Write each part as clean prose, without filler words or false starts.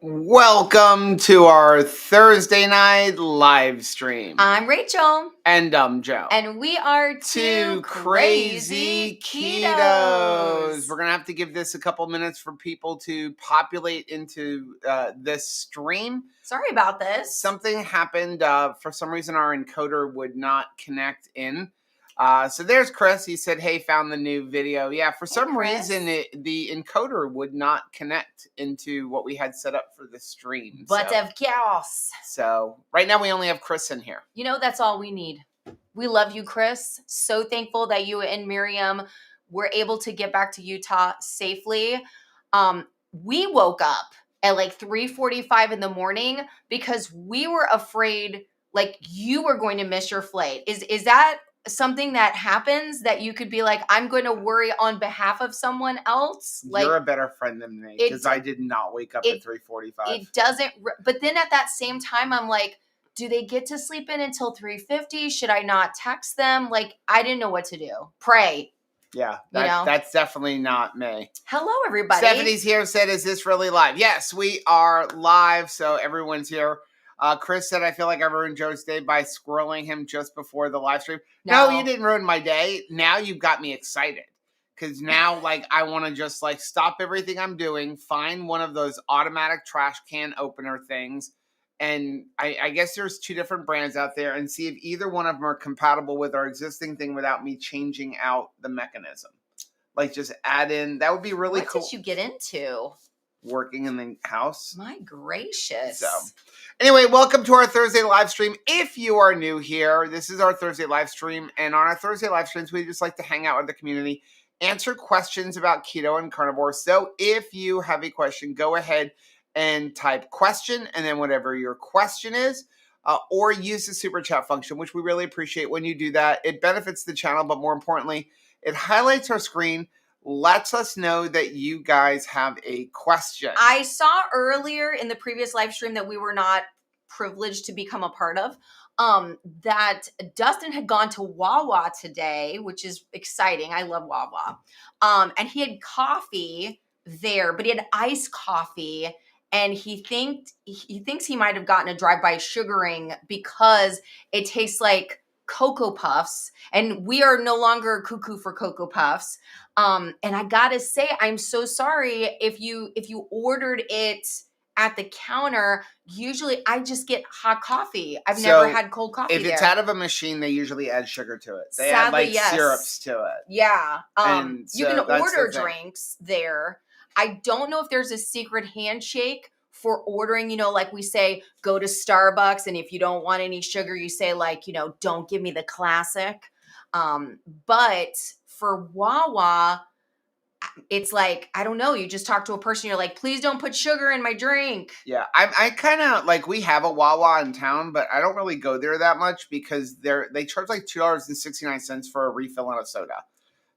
Welcome to our Thursday night live stream. I'm Rachel. And I'm Joe. And we are two crazy ketos. We're going to have to give this a couple minutes for people to populate into this stream. Sorry about this. Something happened. For some reason, our encoder would not connect in. So there's Chris. He said, hey, found the new video. Yeah, for some reason, the encoder would not connect into what we had set up for the stream. But of chaos. So right now we only have Chris in here. You know, that's all we need. We love you, Chris. So thankful that you and Miriam were able to get back to Utah safely. We woke up at like 3:45 in the morning because we were afraid like you were going to miss your flight. Is that something that happens that you could be like, I'm going to worry on behalf of someone else? Like, you're a better friend than me because I did not wake up at 3:45. It doesn't, but then at that same time, I'm like, do they get to sleep in until 3:50? Should I not text them? Like, I didn't know what to do. Pray. Yeah, that's definitely not me. Hello, everybody. Stephanie's here, said, is this really live? Yes, we are live, so everyone's here. Chris said, I feel like I ruined Joe's day by squirreling him just before the live stream. No, you didn't ruin my day. Now you've got me excited. Because now, like, I want to just, like, stop everything I'm doing, find one of those automatic trash can opener things, and I guess there's two different brands out there, and see if either one of them are compatible with our existing thing without me changing out the mechanism. Like, just add in, that would be really cool. What did you get into? Working in the house. My gracious. So, anyway, welcome to our Thursday live stream. If you are new here, this is our Thursday live stream, and on our Thursday live streams, we just like to hang out with the community, answer questions about keto and carnivore. So if you have a question, go ahead and type question and then whatever your question is, or use the super chat function, which we really appreciate when you do that. It benefits the channel, but more importantly, it highlights our screen, lets us know that you guys have a question. I saw earlier in the previous live stream that we were not privileged to become a part of, that Dustin had gone to Wawa today, which is exciting. I love Wawa. And he had coffee there, but he had iced coffee, and he thinks he might have gotten a drive-by sugaring because it tastes like Cocoa Puffs, and we are no longer cuckoo for Cocoa Puffs. And I gotta say, I'm so sorry if you ordered it at the counter. Usually I just get hot coffee. I've never had cold coffee. If it's out of a machine, they usually add sugar to it. They add like syrups to it. Yeah. And so you can order drinks there. I don't know if there's a secret handshake for ordering, you know, like we say, go to Starbucks, and if you don't want any sugar, you say like, you know, don't give me the classic. But for Wawa, it's like, I don't know, you just talk to a person, you're like, please don't put sugar in my drink. Yeah, I kind of, like, we have a Wawa in town, but I don't really go there that much because they charge like $2.69 for a refill on a soda.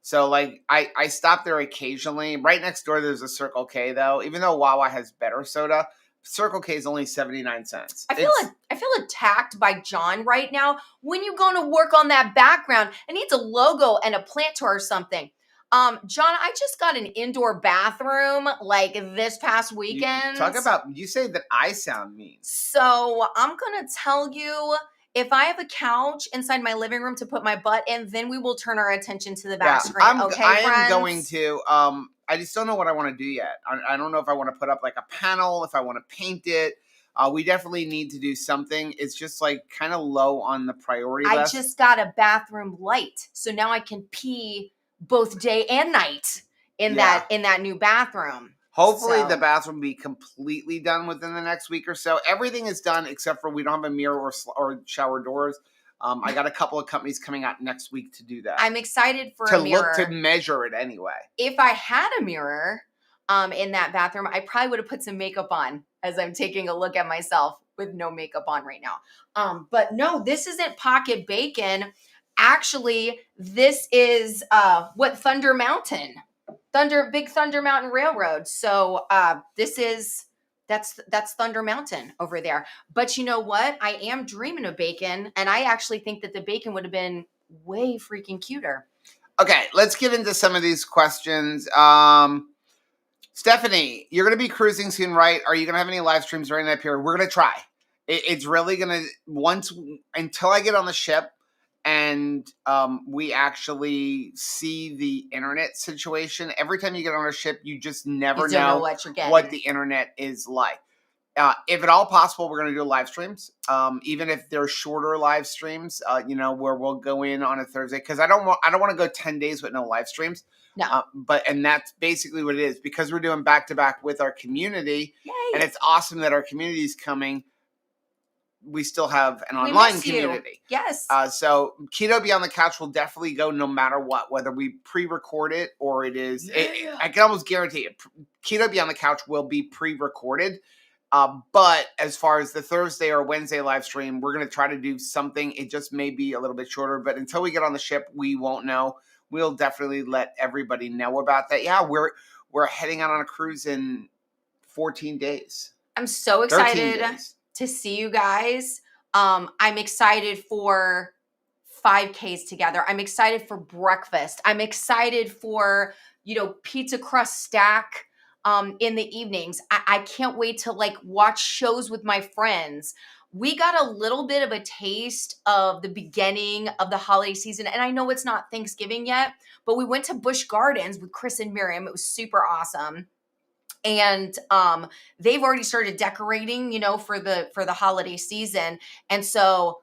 So, like, I stop there occasionally. Right next door, there's a Circle K, though. Even though Wawa has better soda, Circle K is only 79 cents. I feel attacked by John right now. When you going to work on that background, it needs a logo and a planter or something. John, I just got an indoor bathroom like this past weekend. You say that I sound mean. So I'm going to tell you, if I have a couch inside my living room to put my butt in, then we will turn our attention to the back screen. I am going to. I just don't know what I want to do yet. I don't know if I want to put up like a panel, if I want to paint it. We definitely need to do something. It's just like kind of low on the priority list. I just got a bathroom light, so now I can pee both day and night in that new bathroom. Hopefully the bathroom will be completely done within the next week or so. Everything is done except for we don't have a mirror or shower doors. I got a couple of companies coming out next week to do that. I'm excited for a mirror. To measure it anyway. If I had a mirror in that bathroom, I probably would have put some makeup on as I'm taking a look at myself with no makeup on right now. But no, this isn't pocket bacon. Actually, this is Thunder Mountain. Big Thunder Mountain Railroad. So that's Thunder Mountain over there. But you know what? I am dreaming of bacon, and I actually think that the bacon would have been way freaking cuter. Okay, let's get into some of these questions. Stephanie, you're going to be cruising soon, right? Are you going to have any live streams during that period? We're going to try. It's really going to, until I get on the ship and we actually see the internet situation. Every time you get on a ship, you just never know what you're getting. What the internet is like. If at all possible, we're going to do live streams, even if they're shorter live streams. Where we'll go in on a Thursday, because I don't want to go 10 days with no live streams. No, and that's basically what it is, because we're doing back to back with our community. Yay. And it's awesome that our community is coming. We still have an online community. Yes. So Keto Beyond the Couch will definitely go no matter what, whether we pre-record it or it is. Yeah. I can almost guarantee it. Keto Beyond the Couch will be pre-recorded. But as far as the Thursday or Wednesday live stream, we're going to try to do something. It just may be a little bit shorter, but until we get on the ship, we won't know. We'll definitely let everybody know about that. Yeah, we're heading out on a cruise in 14 days. I'm so excited to see you guys. I'm excited for 5Ks together. I'm excited for breakfast. I'm excited for, pizza crust stack in the evenings. I can't wait to watch shows with my friends. We got a little bit of a taste of the beginning of the holiday season. And I know it's not Thanksgiving yet, but we went to Busch Gardens with Chris and Miriam. It was super awesome. And they've already started decorating, for the holiday season. And so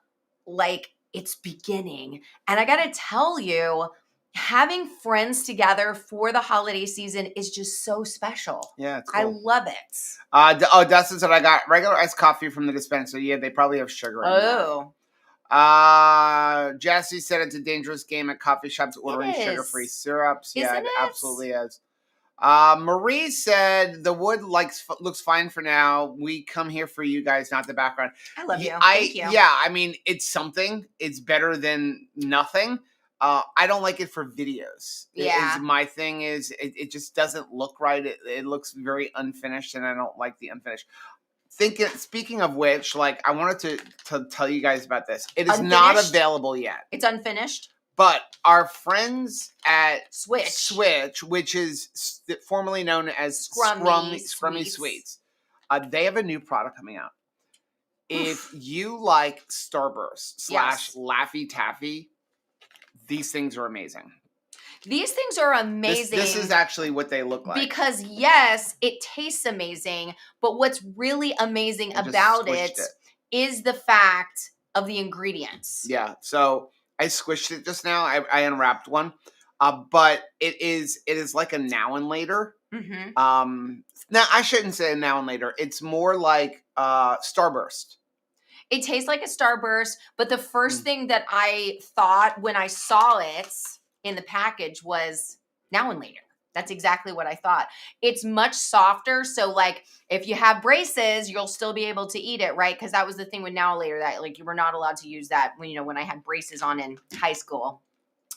it's beginning. And I got to tell you, having friends together for the holiday season is just so special. Yeah, it's cool. I love it. Dustin said I got regular iced coffee from the dispenser. Yeah, they probably have sugar in Oh. Jesse said it's a dangerous game at coffee shops ordering sugar-free syrups. Isn't it absolutely is. Marie said the wood looks fine for now. We come here for you guys, not the background. I love you. Thank you. Yeah, I mean, it's something. It's better than nothing. I don't like it for videos. Yeah. My thing is it just doesn't look right. It looks very unfinished, and I don't like the unfinished. Speaking of which, I wanted to tell you guys about this. It is not available yet. It's unfinished. But our friends at Switch, which is formerly known as Scrummy Sweets, they have a new product coming out. If you like Starburst / Laffy Taffy, these things are amazing. These things are amazing. This is actually what they look like. Because yes, it tastes amazing, but what's really amazing about it is the fact of the ingredients. Yeah, so I squished it just now. I unwrapped one, but it is like a now and later. Mm-hmm. Now I shouldn't say now and later. It's more like Starburst. It tastes like a Starburst, but the first thing that I thought when I saw it in the package was now and later. That's exactly what I thought. It's much softer. So if you have braces, you'll still be able to eat it, right? Because that was the thing with now and later, that you were not allowed to use that when I had braces on in high school.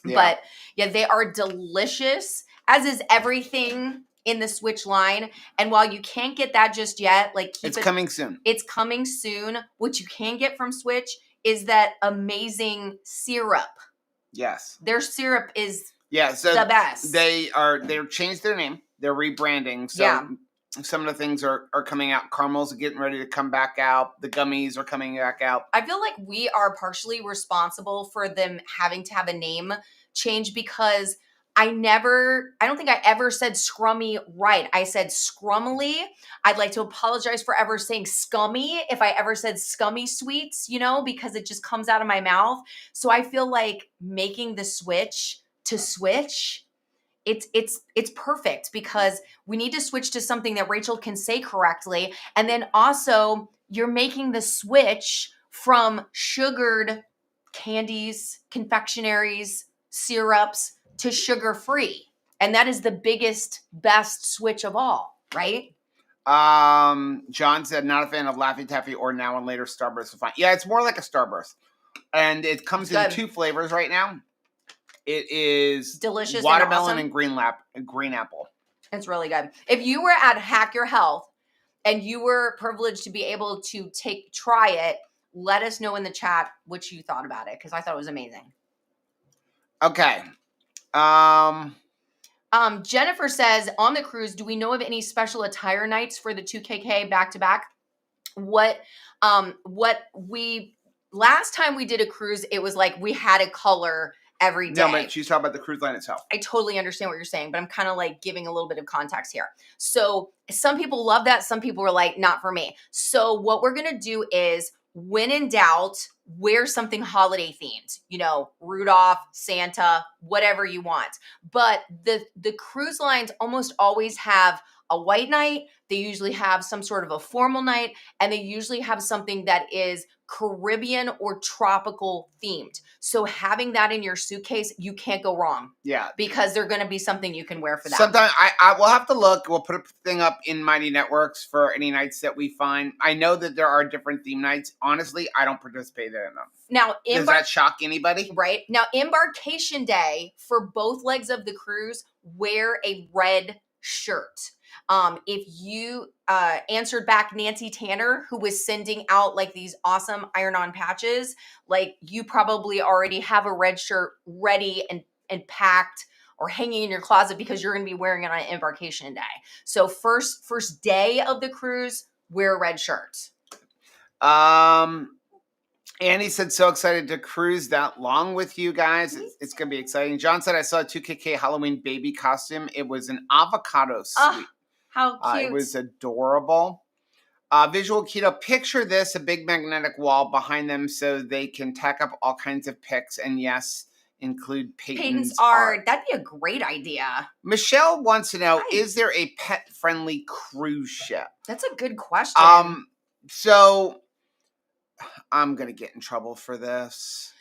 Yeah. But yeah, they are delicious, as is everything in the Switch line. And while you can't get that just yet, it's coming soon. It's coming soon. What you can get from Switch is that amazing syrup. Yes. Their syrup is so the best. They've changed their name. They're rebranding. So some of the things are coming out. Caramels are getting ready to come back out. The gummies are coming back out. I feel like we are partially responsible for them having to have a name change, because I don't think I ever said scrummy right. I said scrummily. I'd like to apologize for ever saying scummy if I ever said scummy sweets, because it just comes out of my mouth. So I feel like making the switch to Switch, it's perfect, because we need to switch to something that Rachel can say correctly. And then also you're making the switch from sugared candies, confectionaries, syrups to sugar-free. And that is the biggest, best switch of all, right? John said, not a fan of Laffy Taffy or now and later Starburst. Is fine. Yeah, it's more like a Starburst. And it comes in 2 flavors right now. It is delicious, watermelon and awesome. And green apple. It's really good. If you were at Hack Your Health and you were privileged to be able to try it, let us know in the chat what you thought about it, because I thought it was amazing. Okay. Jennifer says, on the cruise, do we know of any special attire nights for the 2KK back to back? What we last time we did a cruise, it was like we had a color every day. No, but she's talking about the cruise line itself. I totally understand what you're saying, but I'm kind of like giving a little bit of context here. So some people love that. Some people are like, not for me. So what we're going to do is, when in doubt, wear something holiday themed, Rudolph, Santa, whatever you want. But the cruise lines almost always have a white night. They usually have some sort of a formal night, and they usually have something that is Caribbean or tropical themed. So having that in your suitcase, you can't go wrong. Yeah. Because they're going to be something you can wear for that. Sometimes I will have to look. We'll put a thing up in Mighty Networks for any nights that we find. I know that there are different theme nights. Honestly, I don't participate in them. Now, does that shock anybody? Right. Now, embarkation day for both legs of the cruise, wear a red shirt. If you answered back Nancy Tanner, who was sending out like these awesome iron-on patches, like you probably already have a red shirt ready and packed or hanging in your closet because you're going to be wearing it on embarkation day. So first day of the cruise, wear a red shirt. Annie said, so excited to cruise that long with you guys. It's going to be exciting. John said, I saw a 2KK Halloween baby costume. It was an avocado sweet. How cute. It was adorable. Visual Keto, picture this, a big magnetic wall behind them so they can tack up all kinds of pics. And yes, include Peyton's art. That'd be a great idea. Michelle wants to know, is there a pet-friendly cruise ship? That's a good question. So I'm going to get in trouble for this.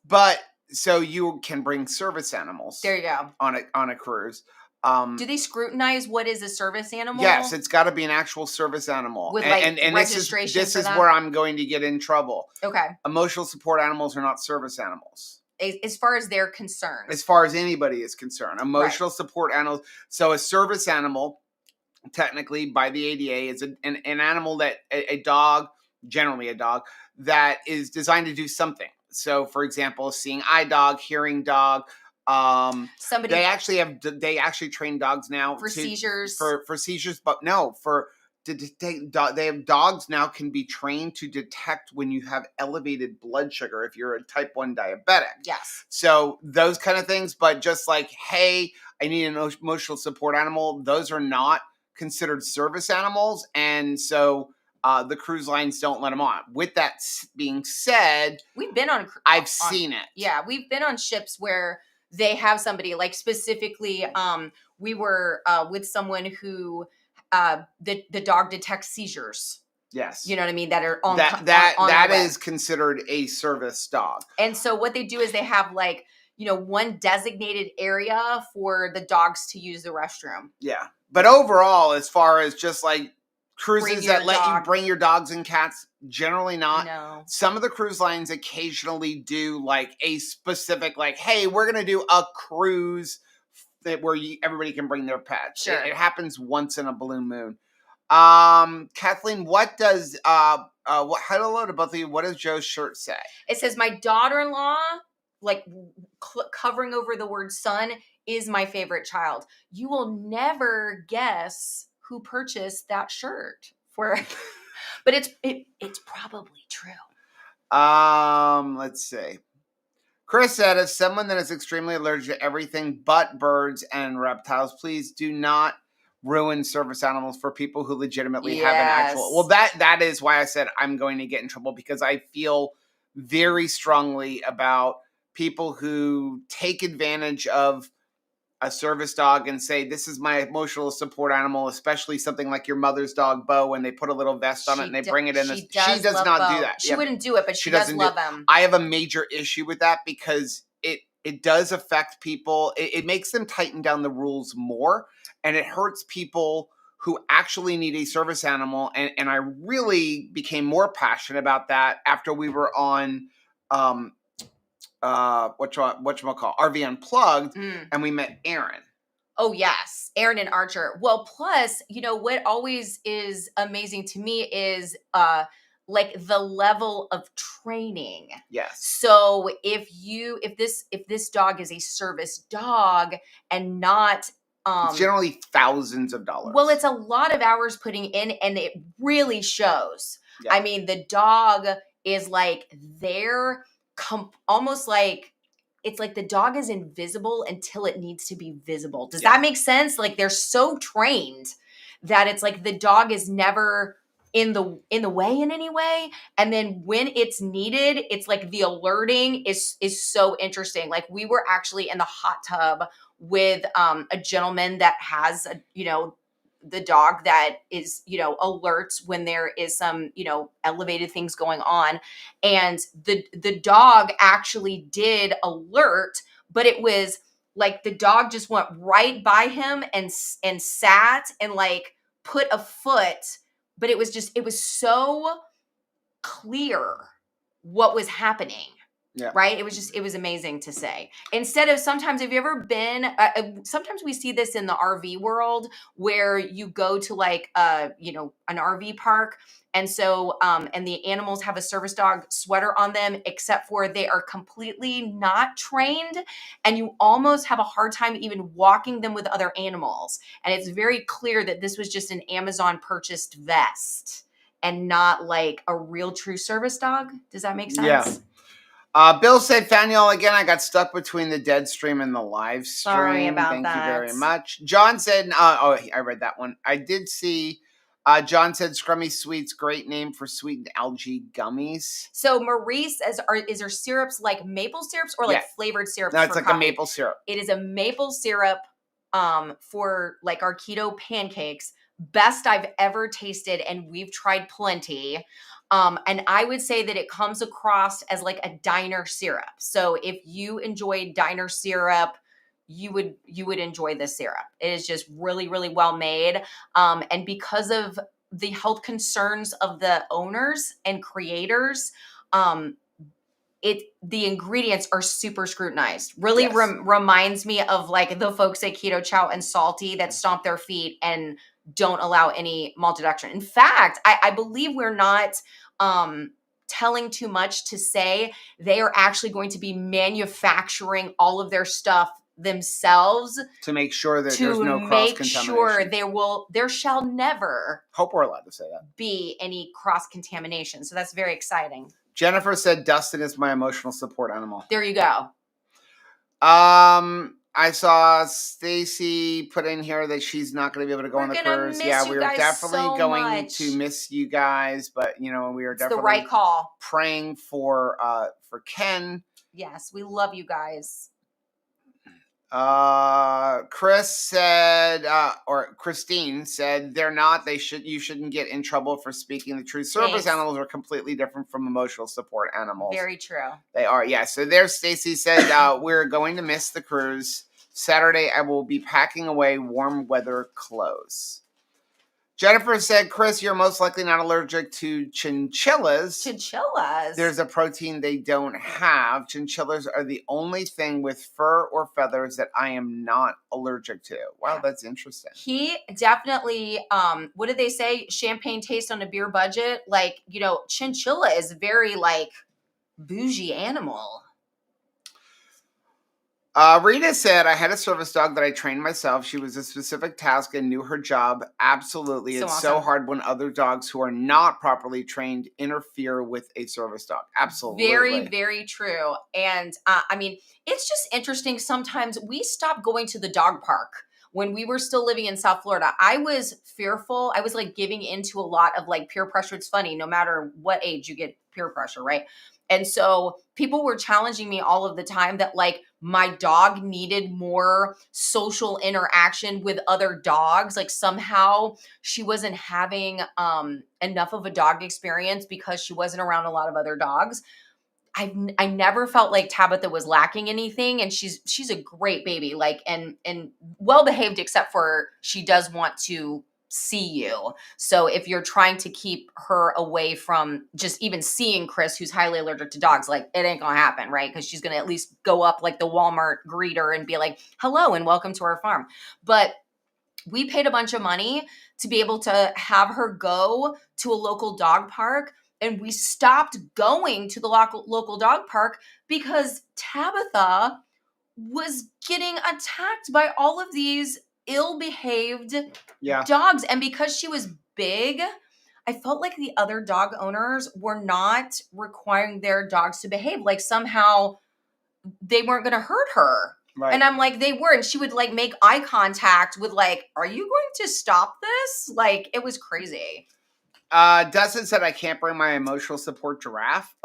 But so you can bring service animals. There you go. On a cruise. Do they scrutinize what is a service animal? Yes, it's got to be an actual service animal. With and registration. This is where I'm going to get in trouble. Okay. Emotional support animals are not service animals. As far as they're concerned. As far as anybody is concerned. Emotional support animals. So a service animal, technically by the ADA, is an animal that a dog, generally a dog, that is designed to do something. So for example, seeing eye dog, hearing dog. They actually train dogs now for seizures. For seizures, but no, they have dogs now can be trained to detect when you have elevated blood sugar if you're a type 1 diabetic. Yes. So those kind of things, but just like, hey, I need an emotional support animal, those are not considered service animals, and so the cruise lines don't let them on. With that being said, we've been on. I've seen it. Yeah, we've been on ships where they have somebody, like specifically, we were with someone who the dog detects seizures. Yes. You know what I mean? That are on that is considered a service dog. And so what they do is they have like, one designated area for the dogs to use the restroom. Yeah. But overall, as far as just like cruises that let you bring your dogs and cats, generally not. No. Some of the cruise lines occasionally do like a specific, like, hey, we're going to do a cruise where everybody can bring their pets. Sure. It happens once in a blue moon. Kathleen, what does, hello to both of you. What does Joe's shirt say? It says, my daughter-in-law, like covering over the word son, is my favorite child. You will never guess who purchased that shirt for, but it's probably true. Let's see. Chris said, as someone that is extremely allergic to everything but birds and reptiles, please do not ruin service animals for people who legitimately have an actual. Well, that is why I said I'm going to get in trouble, because I feel very strongly about people who take advantage of a service dog and say, this is my emotional support animal, especially something like your mother's dog, Bo, when they put a little vest on it and they bring it in. She does not do that. She wouldn't do it, but she does love him. I have a major issue with that because it does affect people. It makes them tighten down the rules more, and it hurts people who actually need a service animal. And I really became more passionate about that after we were on whatchamacall, RV Unplugged, and we met Aaron. Oh, yes. Aaron and Archer. Well, plus, what always is amazing to me is like the level of training. Yes. So if this dog is a service dog and not it's generally thousands of dollars. Well, it's a lot of hours putting in, and it really shows. Yeah. I mean, the dog is like they're almost like it's like the dog is invisible until it needs to be visible. Does that make sense? Like they're so trained that it's like the dog is never in the way in any way, and then when it's needed, it's like the alerting is so interesting. Like we were actually in the hot tub with a gentleman that has the dog that is alerts when there is some elevated things going on, and the dog actually did alert, but it was like the dog just went right by him and sat and like put a foot, but it was so clear what was happening. Yeah. Right. It was amazing to say. Instead of sometimes, have you ever been, sometimes we see this in the RV world where you go to like, an RV park. And so, and the animals have a service dog sweater on them, except for they are completely not trained. And you almost have a hard time even walking them with other animals. And it's very clear that this was just an Amazon purchased vest and not like a real true service dog. Does that make sense? Yeah. Bill said, found y'all again. I got stuck between the dead stream and the live stream. Sorry about Thank that. you very much. John said, I read that one. I did see, John said, Scrummy Sweets, great name for sweetened algae gummies. So Marie says, is there syrups like maple syrups or like flavored syrups? No, it's like coffee? A maple syrup. It is a maple syrup for like our keto pancakes. Best I've ever tasted, and we've tried plenty. And I would say that it comes across as like a diner syrup. So if you enjoy diner syrup, you would enjoy this syrup. It is just really, really well made. And because of the health concerns of the owners and creators, the ingredients are super scrutinized. Really reminds me of like the folks at Keto Chow and Salty that stomp their feet and don't allow any maltodextrin. In fact, I believe we're not telling too much to say they are actually going to be manufacturing all of their stuff themselves to make sure that there's no cross-contamination. There shall never, hope we're allowed to say that, be any cross-contamination. So that's very exciting. Jennifer said, Dustin is my emotional support animal. There you go. I saw Stacy put in here that she's not going to be able to go on the cruise. Yeah, we are definitely going to miss you guys, but we are definitely the right call. Praying for Ken. Yes, we love you guys. Chris said, or Christine said, they're not. You shouldn't get in trouble for speaking the truth. Service animals are completely different from emotional support animals. Very true. They are, yeah. So there's Stacy said, we're going to miss the cruise. Saturday, I will be packing away warm weather clothes. Jennifer said, Chris, you're most likely not allergic to chinchillas. Chinchillas? There's a protein they don't have. Chinchillas are the only thing with fur or feathers that I am not allergic to. Wow, that's interesting. He definitely, what did they say? Champagne taste on a beer budget. Like, chinchilla is very like bougie animal. Rita said, I had a service dog that I trained myself. She was a specific task and knew her job. Absolutely. It's so hard when other dogs who are not properly trained interfere with a service dog. Absolutely. Very, very true. And I mean, it's just interesting. Sometimes we stopped going to the dog park when we were still living in South Florida. I was fearful. I was like giving into a lot of like peer pressure. It's funny, no matter what age you get peer pressure, right? And so people were challenging me all of the time that like my dog needed more social interaction with other dogs. Like somehow she wasn't having enough of a dog experience because she wasn't around a lot of other dogs. I never felt like Tabitha was lacking anything, and she's a great baby, like and well behaved, except for she does want to see you. So if you're trying to keep her away from just even seeing Chris, who's highly allergic to dogs, like it ain't gonna happen, right? Because she's gonna at least go up like the Walmart greeter and be like, hello and welcome to our farm. But we paid a bunch of money to be able to have her go to a local dog park. and we stopped going to the local dog park because Tabitha was getting attacked by all of these ill-behaved dogs. And because she was big, I felt like the other dog owners were not requiring their dogs to behave. Like somehow they weren't going to hurt her. Right. And I'm like, they were. And she would like make eye contact with like, are you going to stop this? Like, it was crazy. Dustin said, I can't bring my emotional support giraffe.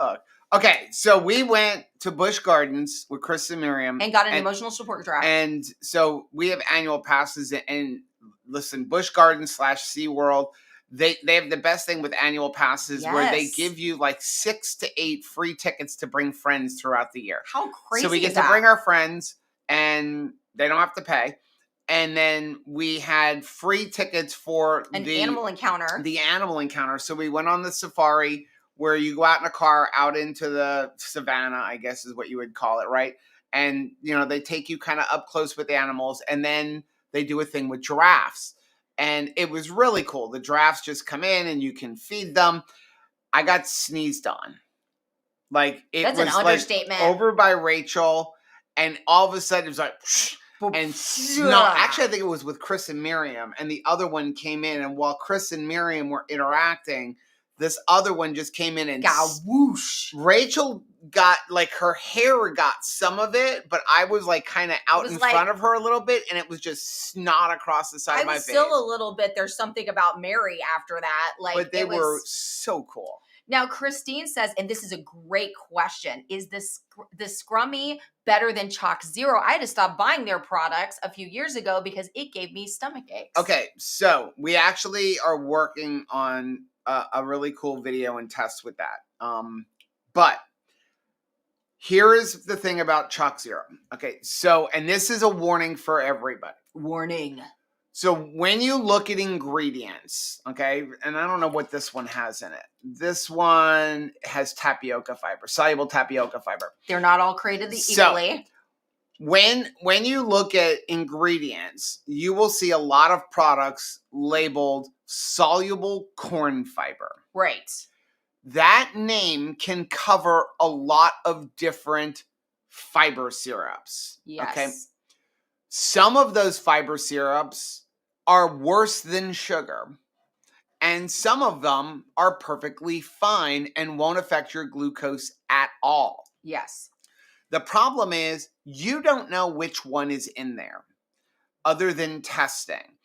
Okay, so we went to Busch Gardens with Chris and Miriam. And got an emotional support giraffe. And so we have annual passes. And listen, Busch Gardens / SeaWorld, they have the best thing with annual passes where they give you like 6 to 8 free tickets to bring friends throughout the year. How crazy So we get is to that? bring our friends and they don't have to pay. And then we had free tickets for the animal encounter. The animal encounter. So we went on the safari where you go out in a car out into the savannah, I guess is what you would call it, right? And, you know, they take you kind of up close with the animals. And then they do a thing with giraffes. And it was really cool. The giraffes just come in and you can feed them. I got sneezed on. Like, it That's was an understatement. Like over by Rachel. And all of a sudden it was like... And no, actually, I think it was with Chris and Miriam, and the other one came in, and while Chris and Miriam were interacting, this other one just came in and got whoosh. Rachel got like her hair got some of it, but I was like kind of out in front of her a little bit, and it was just snot across the side of my face. Still a little bit. There's something about Mary after that, like, but they were so cool. Now, Christine says, and this is a great question, is the Scrummy better than Chalk Zero? I had to stop buying their products a few years ago because it gave me stomach aches. Okay, so we actually are working on a really cool video and test with that. But here is the thing about Chalk Zero. Okay, so, and this is a warning for everybody. Warning. So when you look at ingredients, okay, and I don't know what this one has in it. This one has tapioca fiber, soluble tapioca fiber. They're not all created equally. When you look at ingredients, you will see a lot of products labeled soluble corn fiber. Right. That name can cover a lot of different fiber syrups. Yes. Okay. Some of those fiber syrups are worse than sugar, and some of them are perfectly fine and won't affect your glucose at all. Yes. The problem is you don't know which one is in there other than testing.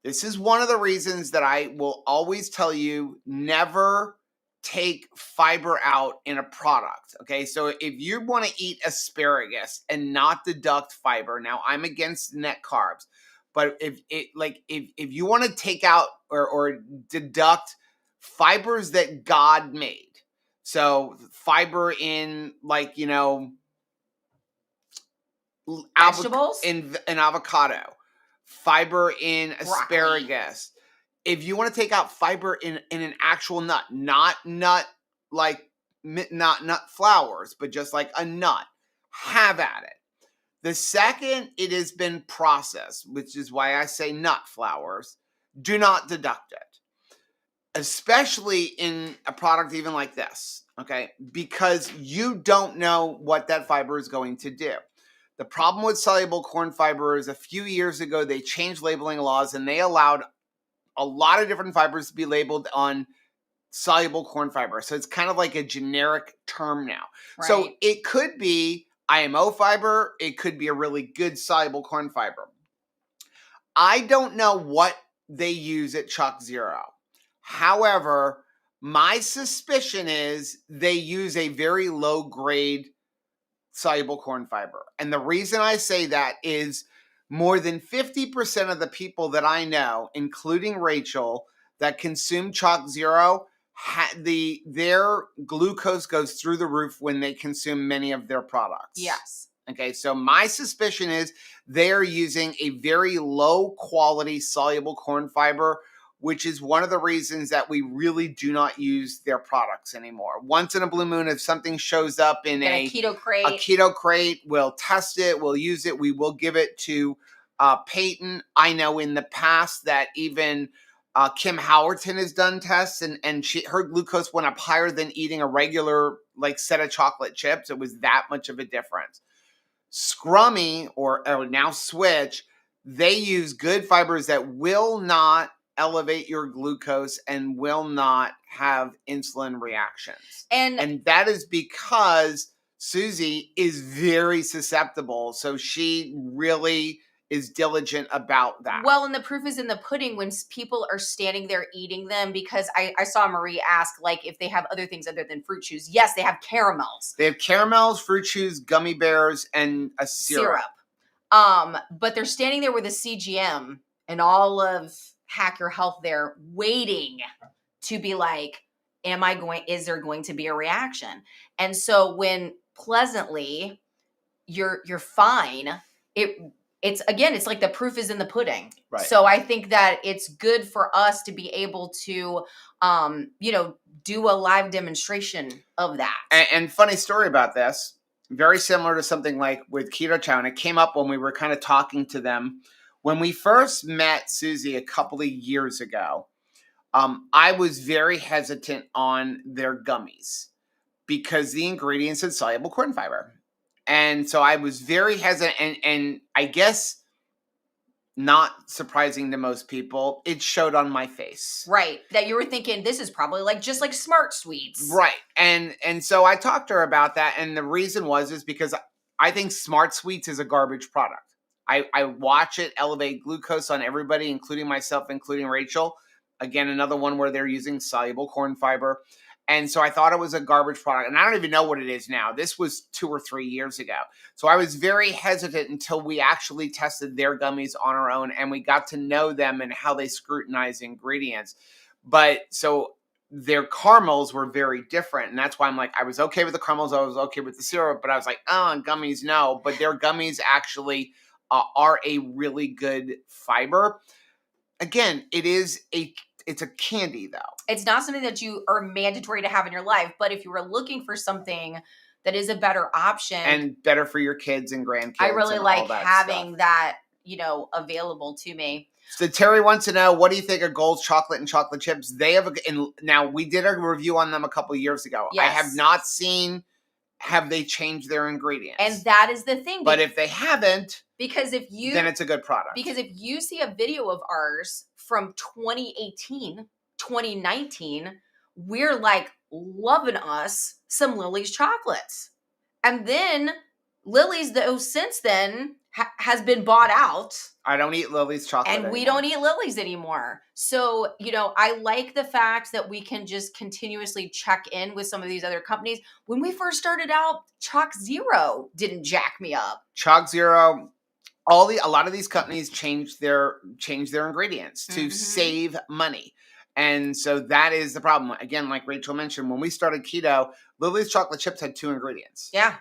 This is one of the reasons that I will always tell you never take fiber out in a product. Okay, so if you want to eat asparagus and not deduct fiber, now I'm against net carbs, but if you want to take out or deduct fibers that God made, so fiber in like, you know, vegetables, in avocado, fiber in asparagus. If you want to take out fiber in an actual nut, not nut flowers, but just like a nut, have at it. The second it has been processed, which is why I say nut flowers, do not deduct it. Especially in a product even like this, okay? Because you don't know what that fiber is going to do. The problem with soluble corn fiber is a few years ago, they changed labeling laws and they allowed a lot of different fibers to be labeled on soluble corn fiber. So it's kind of like a generic term now. Right. So it could be IMO fiber. It could be a really good soluble corn fiber. I don't know what they use at Chalk Zero. However, my suspicion is they use a very low grade soluble corn fiber. And the reason I say that is more than 50% of the people that I know, including Rachel, that consume Chalk Zero, their glucose goes through the roof when they consume many of their products. Yes. Okay, so my suspicion is they're using a very low quality soluble corn fiber, which is one of the reasons that we really do not use their products anymore. Once in a blue moon, if something shows up in a keto crate, we'll test it, we'll use it, we will give it to Peyton. I know in the past that even Kim Howerton has done tests, and her glucose went up higher than eating a regular like set of chocolate chips. It was that much of a difference. Scrummy or now Switch, they use good fibers that will not elevate your glucose and will not have insulin reactions. And that is because Susie is very susceptible. So she really is diligent about that. Well, and the proof is in the pudding when people are standing there eating them, because I saw Marie ask like if they have other things other than fruit chews. Yes, they have caramels. They have caramels, fruit chews, gummy bears, and a syrup. But they're standing there with a CGM and all of Hack Your Health there waiting to be like, is there going to be a reaction? And so when pleasantly you're fine, it's like the proof is in the pudding. Right. So I think that it's good for us to be able to, do a live demonstration of that. And funny story about this, very similar to something like with Keto Chow, and it came up when we were kind of talking to them. When we first met Susie a couple of years ago, I was very hesitant on their gummies because the ingredients had soluble corn fiber. And so I was very hesitant, and I guess not surprising to most people, it showed on my face. Right. That you were thinking this is probably just like Smart Sweets. Right. And so I talked to her about that, and the reason is because I think Smart Sweets is a garbage product. I watch it elevate glucose on everybody, including myself, including Rachel. Again, another one where they're using soluble corn fiber. And so I thought it was a garbage product. And I don't even know what it is now. This was 2 or 3 years ago. So I was very hesitant until we actually tested their gummies on our own and we got to know them and how they scrutinize ingredients. But so their caramels were very different. And that's why I'm like, I was okay with the caramels. I was okay with the syrup. But I was like, gummies, no. But their gummies actually are a really good fiber. Again, it's a candy, though. It's not something that you are mandatory to have in your life. But if you were looking for something that is a better option and better for your kids and grandkids, I really like having stuff. that, available to me. So Terry wants to know, what do you think of Gold's chocolate and chocolate chips? They have now we did a review on them a couple of years ago. Yes. I have not seen. Have they changed their ingredients? And that is the thing. But if they haven't, then it's a good product. Because if you see a video of ours from 2018, 2019, we're like loving us some Lily's chocolates. And then Lily's, though, since then has been bought out. I don't eat Lily's chocolate anymore. We don't eat Lily's anymore. So, I like the fact that we can just continuously check in with some of these other companies. When we first started out, Chalk Zero didn't jack me up. Chalk Zero, a lot of these companies changed their ingredients to save money. And so that is the problem. Again, like Rachel mentioned, when we started keto, Lily's chocolate chips had 2 ingredients. Yeah.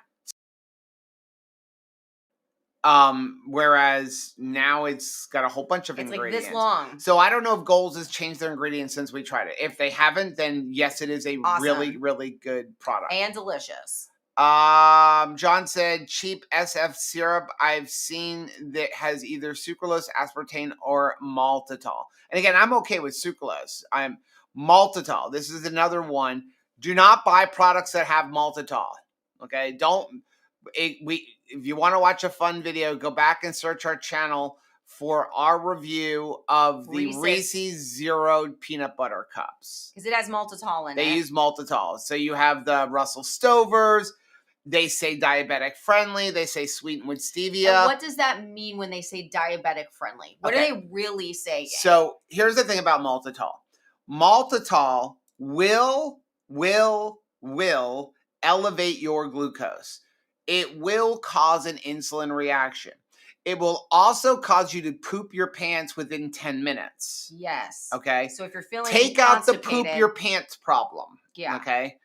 Whereas now it's got a whole bunch of ingredients. It's like this long. So I don't know if Gold's has changed their ingredients since we tried it. If they haven't, then yes, it is a really, really good product. And delicious. John said cheap SF syrup I've seen that has either sucralose, aspartame, or maltitol. And again, I'm okay with sucralose. I'm maltitol. This is another one. Do not buy products that have maltitol. Okay, if you want to watch a fun video, go back and search our channel for our review of the Reese's Zeroed peanut butter cups. Because it has maltitol in it. They use maltitol. So you have the Russell Stovers. They say diabetic friendly. They say sweetened with stevia. And what does that mean when they say diabetic friendly? What are they really saying? So here's the thing about maltitol. Maltitol will elevate your glucose. It will cause an insulin reaction. It will also cause you to poop your pants within 10 minutes. Yes. Okay? So if you're feeling Take out the poop your pants problem. Yeah. Okay?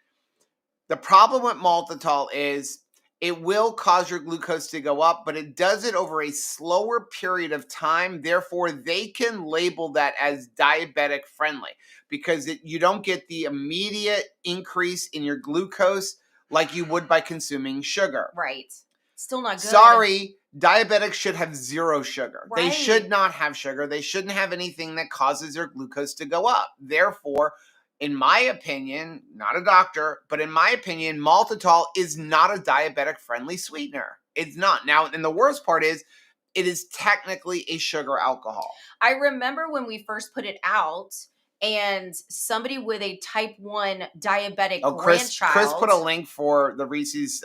The problem with maltitol is it will cause your glucose to go up, but it does it over a slower period of time. Therefore, they can label that as diabetic friendly because you don't get the immediate increase in your glucose like you would by consuming sugar. Right. Still not good. Sorry, Diabetics should have zero sugar. Right. They should not have sugar. They shouldn't have anything that causes their glucose to go up. Therefore, in my opinion, not a doctor, but in my opinion, maltitol is not a diabetic-friendly sweetener. It's not. Now, and the worst part is, it is technically a sugar alcohol. I remember when we first put it out, and somebody with a type 1 diabetic grandchild. Chris put a link for the Reese's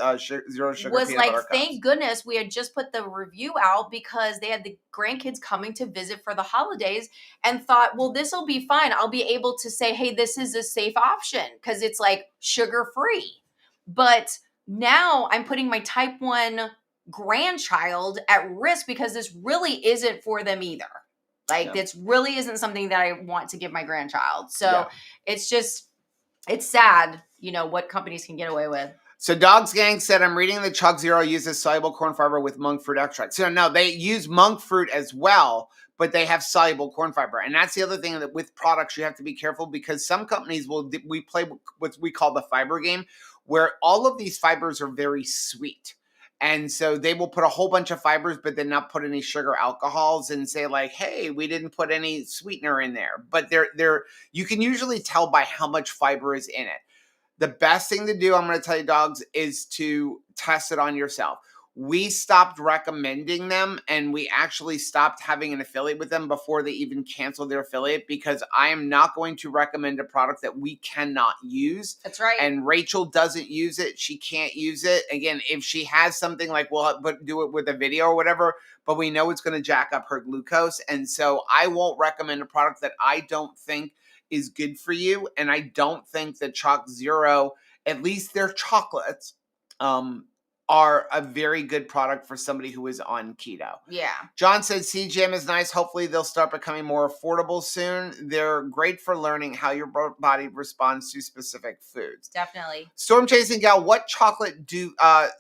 zero sugar was peanut like, butter cups. thank goodness we had just put the review out, because they had the grandkids coming to visit for the holidays, and thought, well, this will be fine. I'll be able to say, hey, this is a safe option because it's like sugar free. But now I'm putting my type 1 grandchild at risk because this really isn't for them either. Like, this really isn't something that I want to give my grandchild. So it's just, it's sad, what companies can get away with. So Dogs Gang said, I'm reading the Chalk Zero uses soluble corn fiber with monk fruit extract. So no, they use monk fruit as well, but they have soluble corn fiber. And that's the other thing, that with products, you have to be careful, because some companies we play what we call the fiber game, where all of these fibers are very sweet. And so they will put a whole bunch of fibers, but then not put any sugar alcohols, and say like, hey, we didn't put any sweetener in there. But you can usually tell by how much fiber is in it. The best thing to do, I'm going to tell you, dogs, is to test it on yourself. We stopped recommending them, and we actually stopped having an affiliate with them before they even canceled their affiliate, because I am not going to recommend a product that we cannot use. That's right. And Rachel doesn't use it. She can't use it. Again, if she has something, like, we'll do it with a video or whatever, but we know it's going to jack up her glucose. And so I won't recommend a product that I don't think is good for you. And I don't think that Chalk Zero, at least their chocolates, are a very good product for somebody who is on keto. Yeah. John said CGM is nice. Hopefully they'll start becoming more affordable soon. They're great for learning how your body responds to specific foods. Definitely. Storm Chasing Gal, what chocolate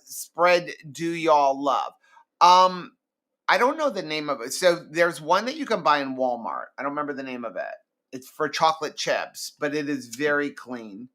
spread do y'all love? I don't know the name of it. So there's one that you can buy in Walmart. I don't remember the name of it. It's for chocolate chips, but it is very clean.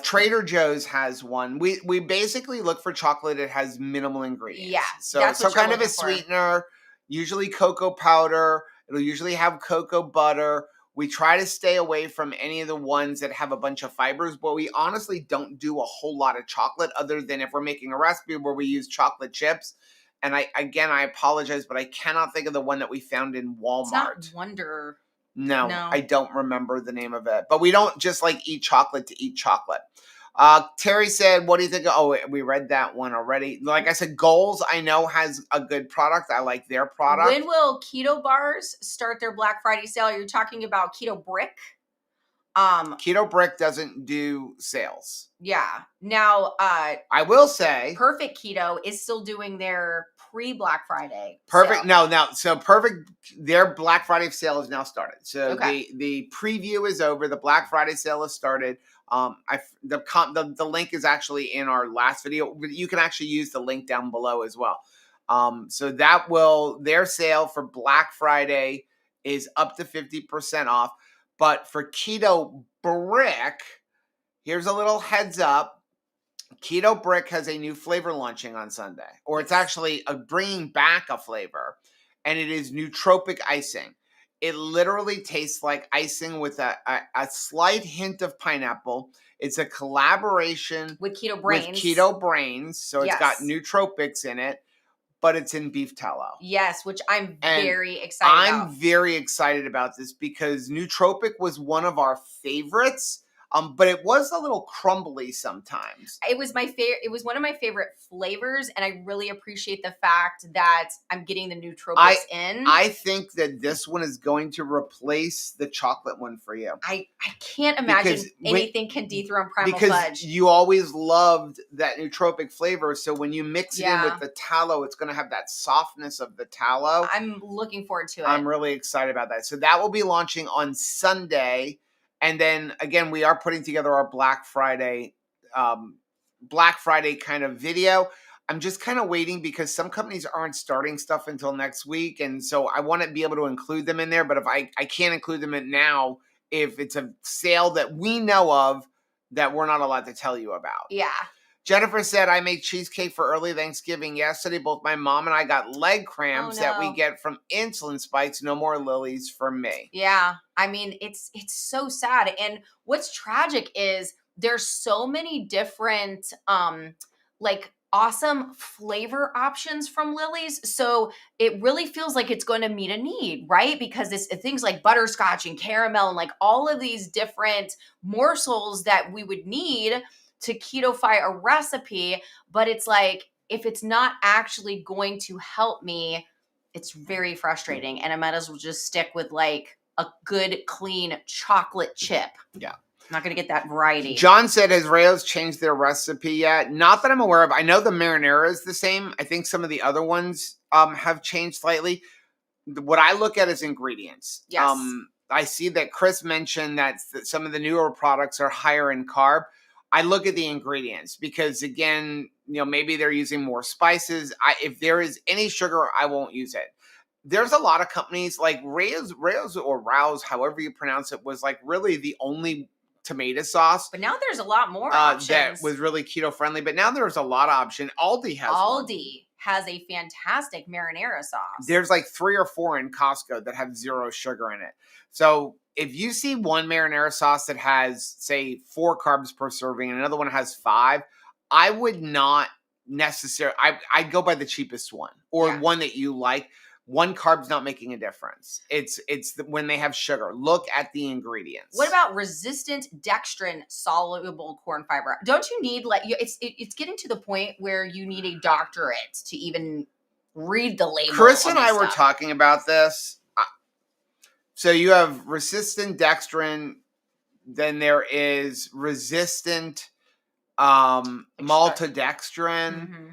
Trader Joe's has one. We basically look for chocolate that has minimal ingredients. Yeah. So some kind of a sweetener, usually cocoa powder. It'll usually have cocoa butter. We try to stay away from any of the ones that have a bunch of fibers, but we honestly don't do a whole lot of chocolate, other than if we're making a recipe where we use chocolate chips. And I apologize, but I cannot think of the one that we found in Walmart. It's not Wonder. No, I don't remember the name of it. But we don't just like eat chocolate to eat chocolate. Terry said, what do you think? Oh, we read that one already. Like I said, Goals, I know, has a good product. I like their product. When will Keto bars start their Black Friday sale? You're talking about Keto Brick? Keto Brick doesn't do sales. Yeah. Now, I will say, Perfect Keto is still doing their pre-Black Friday sale. So Perfect, their Black Friday sale is now started. So the preview is over. The Black Friday sale has started. The link is actually in our last video, but you can actually use the link down below as well. So their sale for Black Friday is up to 50% off. But for Keto Brick, here's a little heads up. Keto Brick has a new flavor launching on Sunday, or it's actually bringing back a flavor, and it is nootropic icing. It literally tastes like icing with a slight hint of pineapple. It's a collaboration with Keto Brains. So it's got nootropics in it, but it's in beef tallow. Yes, which I'm very excited about. I'm very excited about this because nootropic was one of our favorites. But it was a little crumbly sometimes. It was my favorite. It was one of my favorite flavors, and I really appreciate the fact that I'm getting the nootropics in. I think that this one is going to replace the chocolate one for you. I can't imagine anything can dethrone Primal Fudge. Because you always loved that nootropic flavor, so when you mix it in with the tallow, it's going to have that softness of the tallow. I'm looking forward to it. I'm really excited about that. So that will be launching on Sunday. And then again, we are putting together our Black Friday kind of video. I'm just kind of waiting because some companies aren't starting stuff until next week. And so I want to be able to include them in there. But if I can't include them in now, if it's a sale that we know of that we're not allowed to tell you about. Yeah. Jennifer said, I made cheesecake for early Thanksgiving yesterday. Both my mom and I got leg cramps that we get from insulin spikes. No more Lilies for me. Yeah. I mean, it's so sad. And what's tragic is there's so many different, like awesome flavor options from Lily's. So it really feels like it's going to meet a need, right? Because it's things like butterscotch and caramel and like all of these different morsels that we would need to ketofy a recipe. But it's like, if it's not actually going to help me, it's very frustrating. And I might as well just stick with like a good, clean chocolate chip. Yeah. I'm not going to get that variety. John said, has Rayo's changed their recipe yet? Not that I'm aware of. I know the marinara is the same. I think some of the other ones have changed slightly. What I look at is ingredients. Yes. I see that Chris mentioned that some of the newer products are higher in carb. I look at the ingredients because, again, maybe they're using more spices. If there is any sugar, I won't use it. There's a lot of companies like Rayo's or Rouse, however you pronounce it, was like really the only tomato sauce. But now there's a lot more options. That was really keto friendly. But now there's a lot of options. Aldi has a fantastic marinara sauce. There's like 3 or 4 in Costco that have 0 sugar in it. So if you see one marinara sauce that has, say, 4 carbs per serving and another one has 5, I would not necessarily, I'd go by the cheapest one or one that you like. One carb's not making a difference. It's when they have sugar. Look at the ingredients. What about resistant dextrin soluble corn fiber? Don't you need it's getting to the point where you need a doctorate to even read the label? Chris and I were talking about this. So you have resistant dextrin, then there is resistant maltodextrin. Mm-hmm.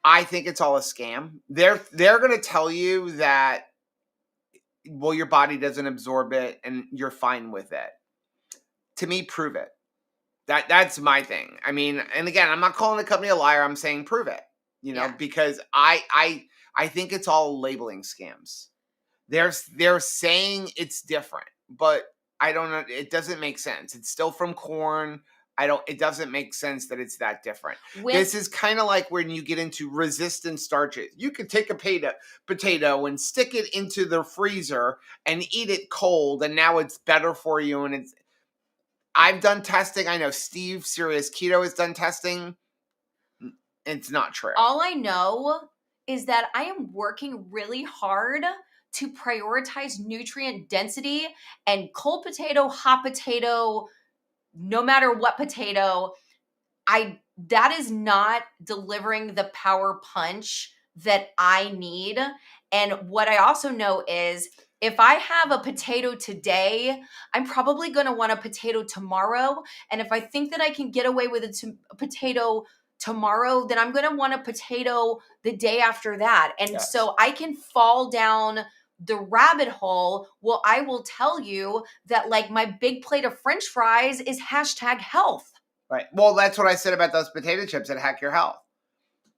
I think it's all a scam. They're going to tell you that, well, your body doesn't absorb it and you're fine with it. To me, prove it. That's my thing. I mean, and again, I'm not calling the company a liar. I'm saying prove it. Because I think it's all labeling scams. They're saying it's different, but I don't know. It doesn't make sense. It's still from corn. It doesn't make sense that it's that different. This is kind of like when you get into resistant starches. You could take a potato and stick it into the freezer and eat it cold, and now it's better for you. And I've done testing. I know Steve, Serious Keto, has done testing. It's not true. All I know is that I am working really hard to prioritize nutrient density, and cold potato, hot potato, no matter what potato, that is not delivering the power punch that I need. And what I also know is if I have a potato today, I'm probably going to want a potato tomorrow. And if I think that I can get away with a potato tomorrow, then I'm going to want a potato the day after that. And so I can fall down the rabbit hole. Well, I will tell you that like my big plate of French fries is #health. Right. Well, that's what I said about those potato chips at Hack Your Health.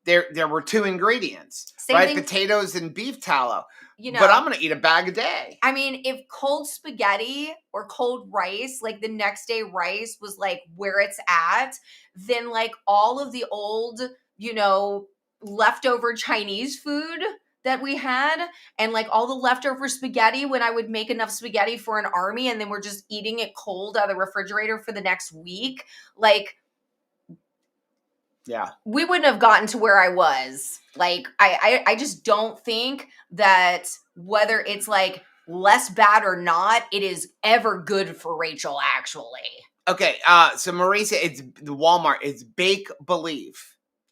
There were 2 ingredients, right? Potatoes and beef tallow. But I'm going to eat a bag a day. I mean, if cold spaghetti or cold rice, like the next day rice was like where it's at, then like all of the old, leftover Chinese food that we had and like all the leftover spaghetti when I would make enough spaghetti for an army and then we're just eating it cold out of the refrigerator for the next week. Like, we wouldn't have gotten to where I was. Like, I just don't think that whether it's like less bad or not, it is ever good for Rachel, actually. Okay. So Marisa, it's the Walmart. It's Bake Believe.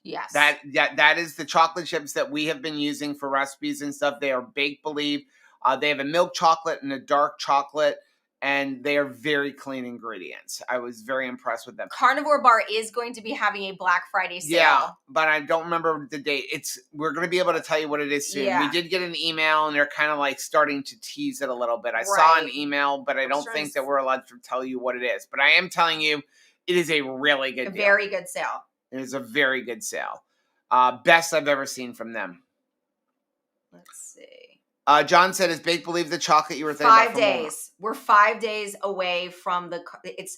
Yes. That is the chocolate chips that we have been using for recipes and stuff. They are Bake Believe. They have a milk chocolate and a dark chocolate, and they are very clean ingredients. I was very impressed with them. Carnivore Bar is going to be having a Black Friday sale. Yeah, but I don't remember the date. We're going to be able to tell you what it is soon. Yeah. We did get an email, and they're kind of like starting to tease it a little bit. I saw an email, but I don't think that we're allowed to tell you what it is. But I am telling you, it is a really good deal. Very good sale. It is a very good sale. Best I've ever seen from them. Let's see. John said, is Bake Believe the chocolate you were thinking 5 days. We're 5 days away from it's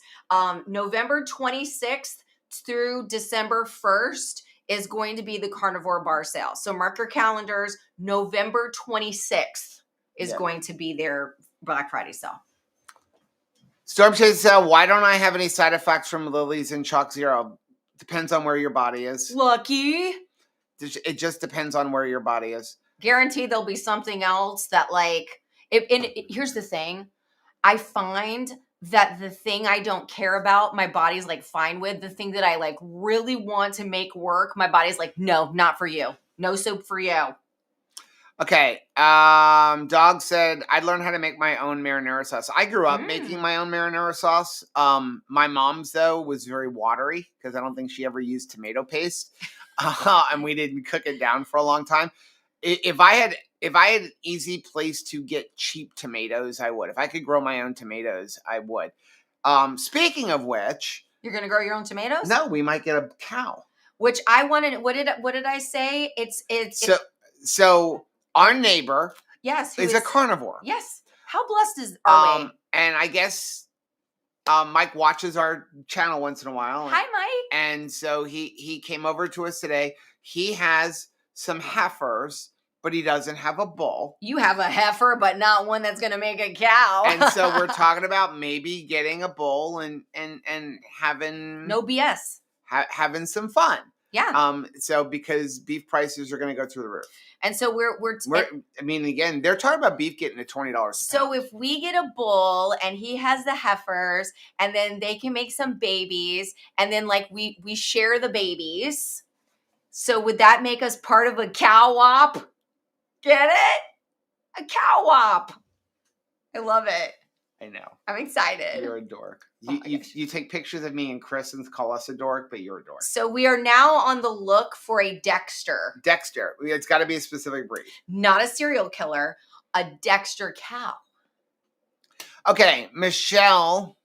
November 26th through December 1st is going to be the Carnivore bar sale. So mark your calendars. November 26th is going to be their Black Friday sale. Storm Chase said, why don't I have any side effects from lilies and Chalk Zero? Depends on where your body is. Lucky. It just depends on where your body is. Guaranteed there'll be something else that here's the thing. I find that the thing I don't care about, my body's like fine with. The thing that I like really want to make work, my body's like, no, not for you. No soup for you. Okay. Dog said, I'd learn how to make my own marinara sauce. I grew up making my own marinara sauce. My mom's, though, was very watery because I don't think she ever used tomato paste. And we didn't cook it down for a long time. If I had an easy place to get cheap tomatoes, I would. If I could grow my own tomatoes, I would. Speaking of which, you're gonna grow your own tomatoes? No, we might get a cow. Which I wanted. What did I say? So our neighbor, yes, is a carnivore. Yes. How blessed are we? And I guess Mike watches our channel once in a while. Hi, Mike. And so he came over to us today. He has some heifers, but he doesn't have a bull. You have a heifer, but not one that's going to make a cow. And so we're talking about maybe getting a bull and having no BS, having some fun. Yeah. So because beef prices are going to go through the roof. And so we're I mean, again, they're talking about beef getting to $20. So if we get a bull and he has the heifers, and then they can make some babies, and then like we share the babies. So would that make us part of a cow wop? Get it? A cow wop. I love it. I know. I'm excited. You're a dork. You take pictures of me and Chris and call us a dork, but you're a dork. So we are now on the look for a Dexter. Dexter. It's got to be a specific breed. Not a serial killer. A Dexter cow. Okay, Michelle.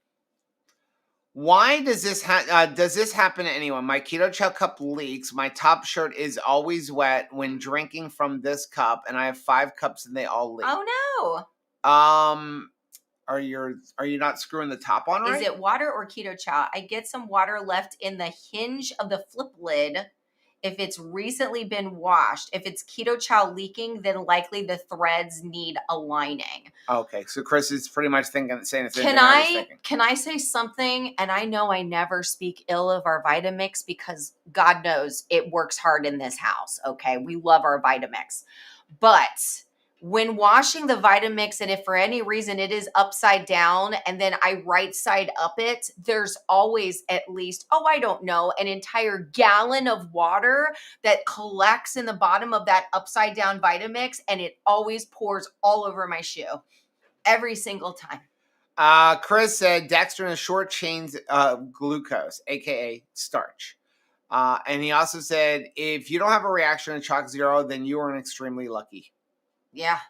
Why does this happen to anyone? My Keto Chow cup leaks. My top shirt is always wet when drinking from this cup, and I have 5 cups and they all leak. Oh no. Are you not screwing the top on right? Is it water or Keto Chow? I get some water left in the hinge of the flip lid if it's recently been washed. If it's Keto Chow leaking, then likely the threads need aligning. Okay, so Chris is pretty much saying the same thing. Can I say something? And I know I never speak ill of our Vitamix because God knows it works hard in this house. Okay, we love our Vitamix, but when washing the Vitamix, and if for any reason it is upside down and then I right side up it, there's always at least, I don't know, an entire gallon of water that collects in the bottom of that upside down Vitamix, and it always pours all over my shoe every single time. Chris said Dexter is short chains glucose, aka starch. And he also said, if you don't have a reaction to Chalk Zero, then you are extremely lucky. Yeah.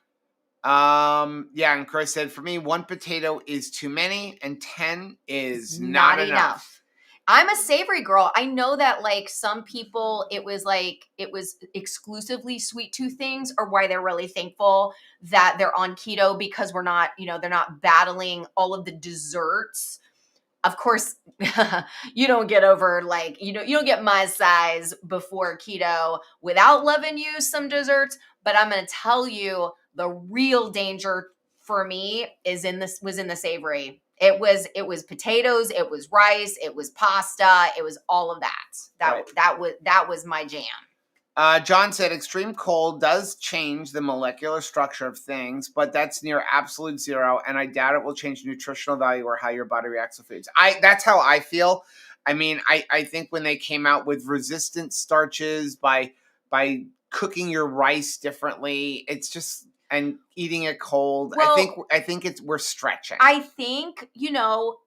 And Chris said, for me, 1 potato is too many and 10 is not enough. I'm a savory girl. I know that like some people, it was exclusively sweet tooth things, or why they're really thankful that they're on keto because we're not, they're not battling all of the desserts. Of course, you don't get over you don't get my size before keto without loving you some desserts. But I'm going to tell you, the real danger for me was in the savory. It was potatoes, it was rice, it was pasta, it was all of that. That was my jam. John said extreme cold does change the molecular structure of things, but that's near absolute zero, and I doubt it will change nutritional value or how your body reacts to foods. That's how I feel. I mean, I think when they came out with resistant starches by cooking your rice differently, it's just, and eating it cold. Well, I think we're stretching. I think,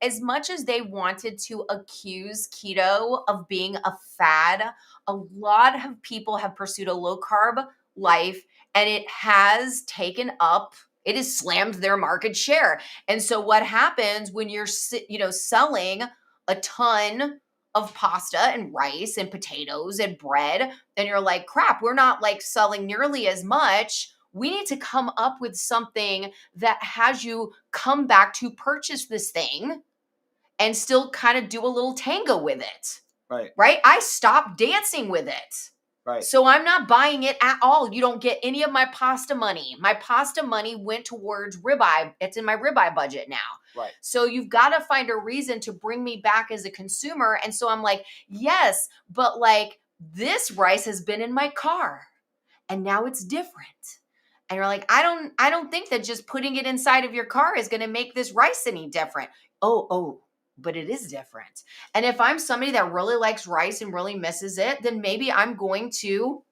as much as they wanted to accuse keto of being a fad, a lot of people have pursued a low carb life, and it has it has slammed their market share. And so what happens when you're, selling a ton of pasta and rice and potatoes and bread, then you're like, crap, we're not selling nearly as much. We need to come up with something that has you come back to purchase this thing and still kind of do a little tango with it. Right? I stopped dancing with it. Right. So I'm not buying it at all. You don't get any of my pasta money. My pasta money went towards ribeye. It's in my ribeye budget now. Right. So you've got to find a reason to bring me back as a consumer. And so I'm like, yes, but like this rice has been in my car and now it's different. And you're like, I don't think that just putting it inside of your car is going to make this rice any different. Oh, but it is different. And if I'm somebody that really likes rice and really misses it, then maybe I'm going to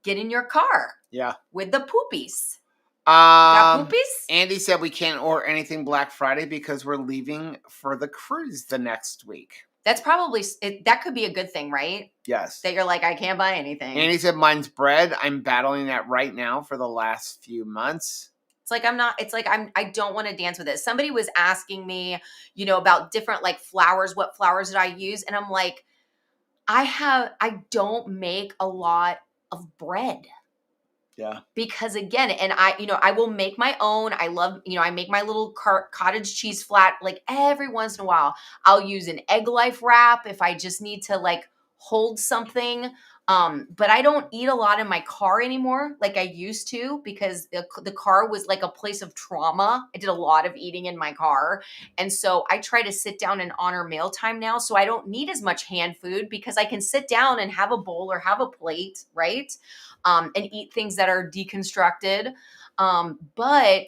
get in your car. Yeah. With the poopies. Got poopies? Andy said we can't order anything Black Friday because we're leaving for the cruise the next week. That's probably, that could be a good thing, right? Yes. That you're like, I can't buy anything. Andy said mine's bread. I'm battling that right now for the last few months. It's like I don't want to dance with it. Somebody was asking me, about different like flours, what flours did I use? And I'm like, I don't make a lot of bread. Yeah. Because again, and I will make my own. I love, I make my little cottage cheese flat, like every once in a while. I'll use an egg life wrap if I just need to like hold something. But I don't eat a lot in my car anymore like I used to because the car was like a place of trauma. I did a lot of eating in my car. And so I try to sit down and honor mealtime now. So I don't need as much hand food because I can sit down and have a bowl or have a plate, right? And eat things that are deconstructed. But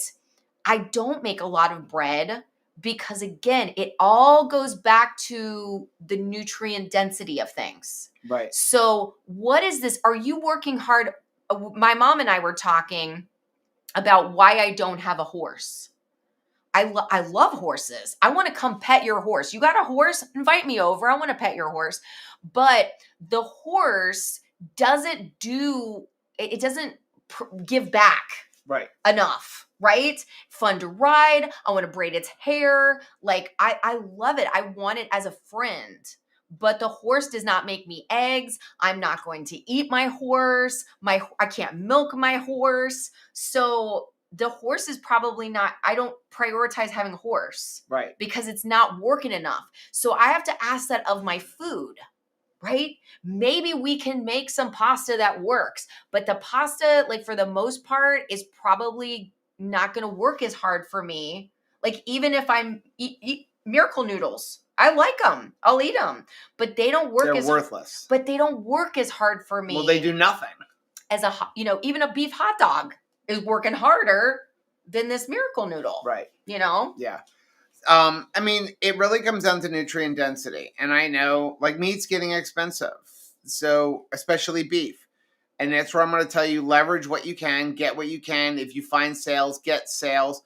I don't make a lot of bread because again, it all goes back to the nutrient density of things. Right. So what is this? Are you working hard? My mom and I were talking about why I don't have a horse. I love horses. I want to come pet your horse. You got a horse? Invite me over. I want to pet your horse. But the horse doesn't give back enough, right? Fun to ride. I want to braid its hair. Like I love it. I want it as a friend. But the horse does not make me eggs. I'm not going to eat my horse. I can't milk my horse. So the horse is probably not, I don't prioritize having a horse. Right. Because it's not working enough. So I have to ask that of my food. Right? Maybe we can make some pasta that works, but the pasta, like for the most part, is probably not going to work as hard for me. Like even if I'm eat miracle noodles, I like them. I'll eat them, but they don't work. They're worthless. But they don't work as hard for me. Well, they do nothing. As even a beef hot dog is working harder than this miracle noodle. Right. Yeah. I mean, it really comes down to nutrient density. And I know, like, meat's getting expensive. So, especially beef. And that's where I'm going to tell you, leverage what you can, get what you can. If you find sales, get sales.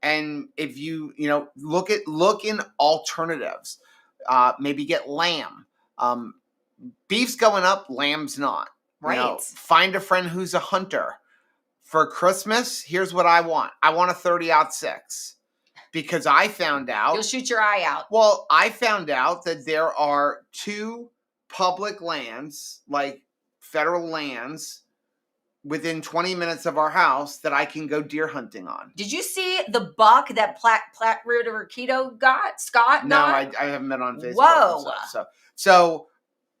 And if you, look in alternatives. Maybe get lamb. Beef's going up, lamb's not. Right. Find a friend who's a hunter. For Christmas, here's what I want. I want a 30-06. Because I found out... You'll shoot your eye out. Well, I found out that there are 2 public lands, like federal lands, within 20 minutes of our house that I can go deer hunting on. Did you see the buck that Platte River Keto got? Scott No, got? I haven't been on Facebook. Whoa. So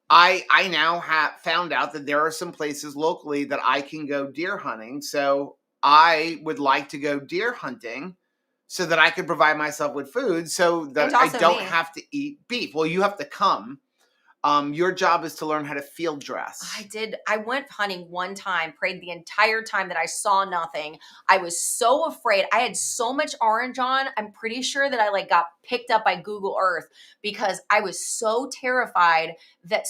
I now have found out that there are some places locally that I can go deer hunting. So I would like to go deer hunting so that I could provide myself with food so that I don't have to eat beef. Well, you have to come. Your job is to learn how to field dress. I did. I went hunting one time, prayed the entire time that I saw nothing. I was so afraid. I had so much orange on. I'm pretty sure that I got picked up by Google Earth because I was so terrified that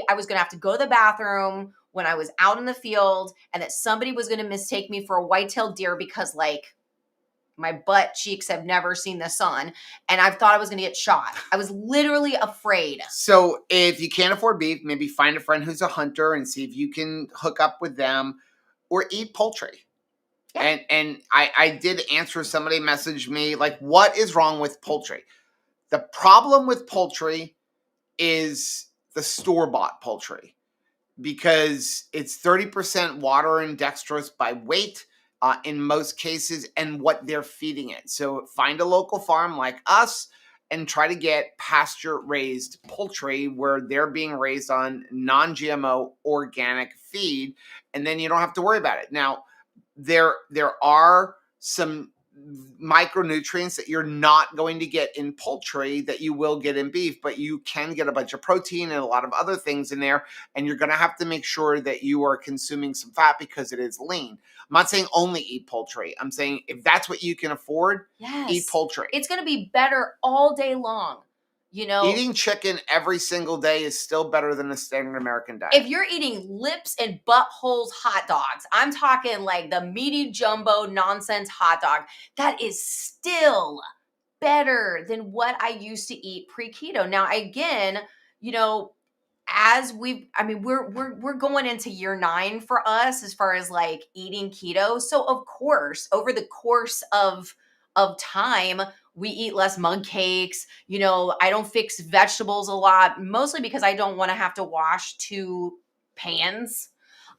I was going to have to go to the bathroom when I was out in the field and that somebody was going to mistake me for a white-tailed deer because my butt cheeks have never seen the sun. And I thought I was going to get shot. I was literally afraid. So if you can't afford beef, maybe find a friend who's a hunter and see if you can hook up with them or eat poultry. Yeah. And I did answer, somebody messaged me, what is wrong with poultry? The problem with poultry is the store-bought poultry because it's 30% water and dextrose by weight. In most cases, and what they're feeding it. So find a local farm like us and try to get pasture-raised poultry where they're being raised on non-GMO organic feed, and then you don't have to worry about it. Now, there are some micronutrients that you're not going to get in poultry that you will get in beef, but you can get a bunch of protein and a lot of other things in there, and you're going to have to make sure that you are consuming some fat because it is lean. I'm not saying only eat poultry. I'm saying if that's what you can afford, eat poultry. It's going to be better all day long. Eating chicken every single day is still better than a standard American diet. If you're eating lips and buttholes hot dogs, I'm talking like the meaty jumbo nonsense hot dog, that is still better than what I used to eat pre-keto. Now, again, we're going into year 9 for us as far as like eating keto. So of course, over the course of time, we eat less mug cakes. I don't fix vegetables a lot, mostly because I don't want to have to wash 2 pans.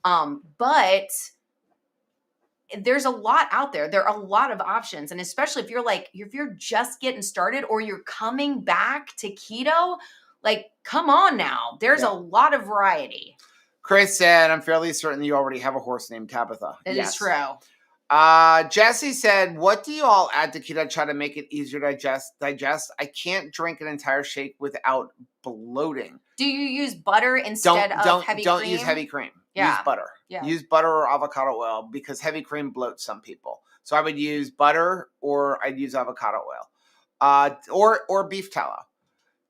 But there's a lot out there. There are a lot of options. And especially if you're just getting started or you're coming back to keto, like, come on now. There's a lot of variety. Chris said, I'm fairly certain you already have a horse named Tabitha. It is true. Jesse said, what do you all add to keto to try to make it easier to digest? I can't drink an entire shake without bloating. Do you use butter instead of heavy cream? Don't use heavy cream. Yeah. Use butter. Yeah. Use butter or avocado oil because heavy cream bloats some people. So I would use butter or I'd use avocado oil. Or beef tallow.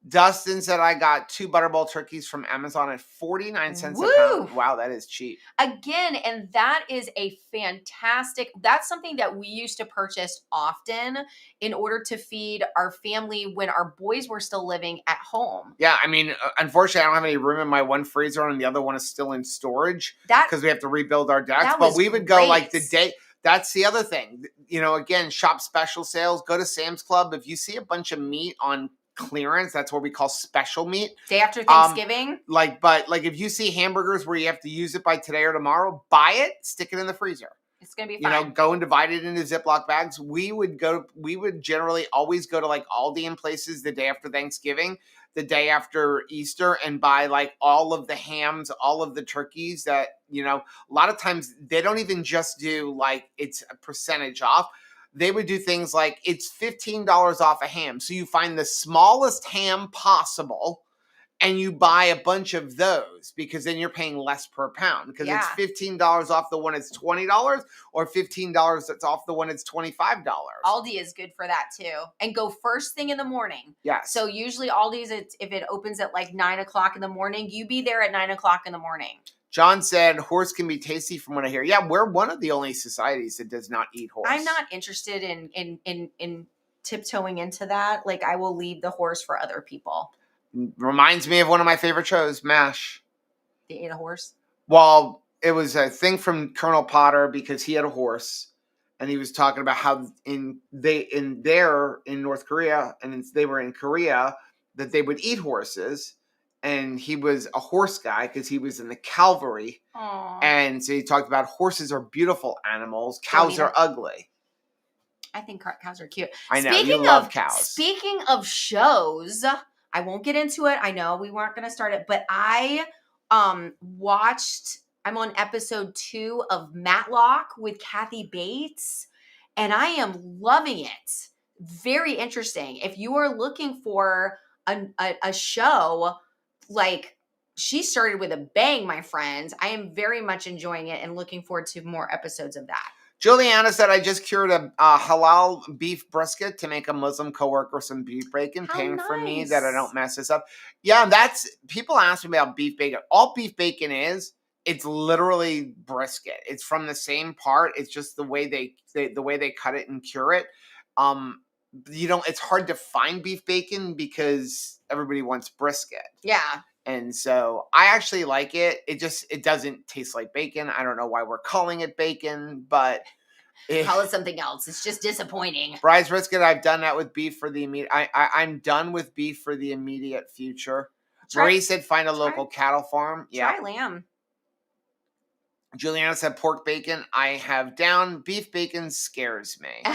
Dustin said, I got 2 Butterball turkeys from Amazon at 49 cents a pound. Wow, that is cheap. Again, and that is that's something that we used to purchase often in order to feed our family when our boys were still living at home. Yeah, I mean, unfortunately, I don't have any room in my one freezer and the other one is still in storage because we have to rebuild our decks. But we would go like the day. That's the other thing. Again, shop special sales. Go to Sam's Club. If you see a bunch of meat on clearance, that's what we call special meat. Day after Thanksgiving. But if you see hamburgers where you have to use it by today or tomorrow, buy it, stick it in the freezer. It's gonna be fine. Go and divide it into Ziploc bags. We would generally always go to like Aldi and places the day after Thanksgiving, the day after Easter, and buy like all of the hams, all of the turkeys that, a lot of times they don't even just do like it's a percentage off. They would do things like it's $15 off a ham. So you find the smallest ham possible and you buy a bunch of those because then you're paying less per pound because it's $15 off the one that's $20 or $15 that's off the one that's $25. Aldi is good for that too. And go first thing in the morning. Yes. So usually Aldi's, if it opens at like 9 o'clock in the morning, you be there at 9 o'clock in the morning. John said horse can be tasty from what I hear. Yeah, we're one of the only societies that does not eat horse. I'm not interested in tiptoeing into that. Like, I will leave the horse for other people. Reminds me of one of my favorite shows, MASH. They ate a horse? Well, it was a thing from Colonel Potter because he had a horse. And he was talking about how in North Korea and they were in Korea that they would eat horses. And he was a horse guy because he was in the cavalry. Aww. And so he talked about horses are beautiful animals. Cows are ugly. I think cows are cute. I know. You love cows. Speaking of shows, I won't get into it. I know we weren't going to start it. But I watched, I'm on episode 2 of Matlock with Kathy Bates. And I am loving it. Very interesting. If you are looking for a show, like, she started with a bang, my friends. I am very much enjoying it and looking forward to more episodes of that. Juliana said, I just cured a halal beef brisket to make a Muslim coworker some beef bacon, paying for me that I don't mess this up. Yeah, people ask me about beef bacon. All beef bacon is, it's literally brisket. It's from the same part. It's just the way they cut it and cure it. It's hard to find beef bacon because everybody wants brisket. Yeah. And so I actually like it. It doesn't taste like bacon. I don't know why we're calling it bacon, but call it something else. It's just disappointing. Bryce brisket, I've done that with beef for the immediate. I'm done with beef for the immediate future. Marie said find a local cattle farm. Yeah. Try lamb. Juliana said pork bacon. I have down. Beef bacon scares me.